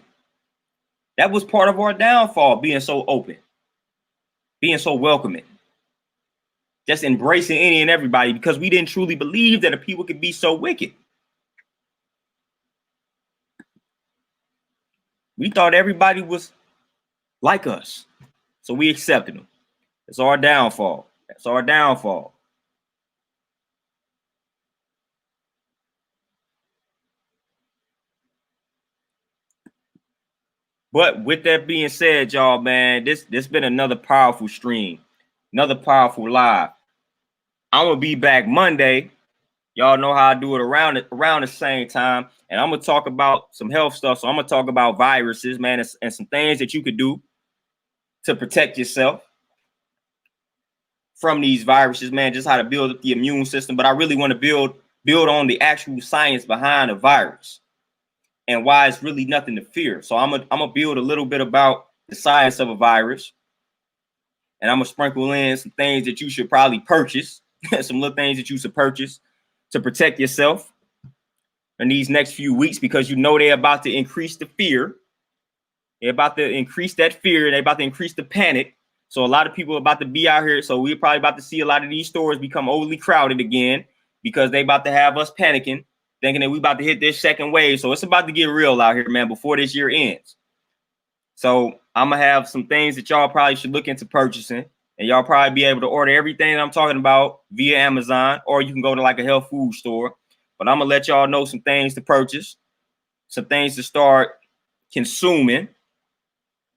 That was part of our downfall, being so open, being so welcoming, just embracing any and everybody, because we didn't truly believe that a people could be so wicked. We thought everybody was like us, so we accepted them. It's our downfall. That's our downfall. But with that being said, y'all, man, this been another powerful stream, another powerful live. I'm gonna be back Monday. Y'all know how I do it around the same time, and I'm gonna talk about some health stuff. So I'm gonna talk about viruses, man, and some things that you could do to protect yourself from these viruses, man. Just how to build up the immune system. But I really want to build on the actual science behind a virus and why it's really nothing to fear. So I'm gonna build a little bit about the science of a virus, and I'm gonna sprinkle in some things that you should probably purchase, some little things that you should purchase to protect yourself in these next few weeks, because you know they're about to increase the fear. They're about to increase that fear. They're about to increase the panic. So a lot of people are about to be out here. So we're probably about to see a lot of these stores become overly crowded again, because they about to have us panicking, thinking that we about to hit this second wave. So it's about to get real out here, man, before this year ends. So I'm gonna have some things that y'all probably should look into purchasing, and y'all probably be able to order everything that I'm talking about via Amazon, or you can go to like a health food store. But I'm gonna let y'all know some things to purchase, some things to start consuming.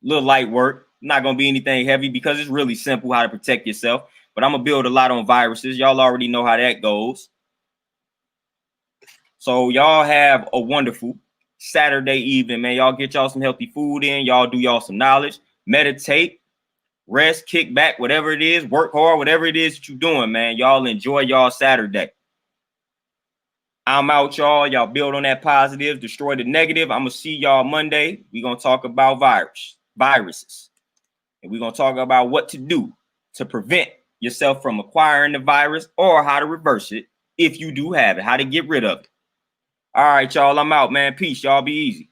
Little light work, not gonna be anything heavy, because it's really simple how to protect yourself. But I'm gonna build a lot on viruses. Y'all already know how that goes. So y'all have a wonderful Saturday evening, man. Y'all get y'all some healthy food in. Y'all do y'all some knowledge, meditate, rest, kick back, whatever it is, work hard, whatever it is that you're doing, man. Y'all enjoy y'all Saturday. I'm out, y'all. Y'all build on that positive, destroy the negative. I'm gonna see y'all Monday. We're gonna talk about viruses. And we're gonna talk about what to do to prevent yourself from acquiring the virus, or how to reverse it if you do have it, how to get rid of it. All right, y'all. I'm out, man. Peace. Y'all be easy.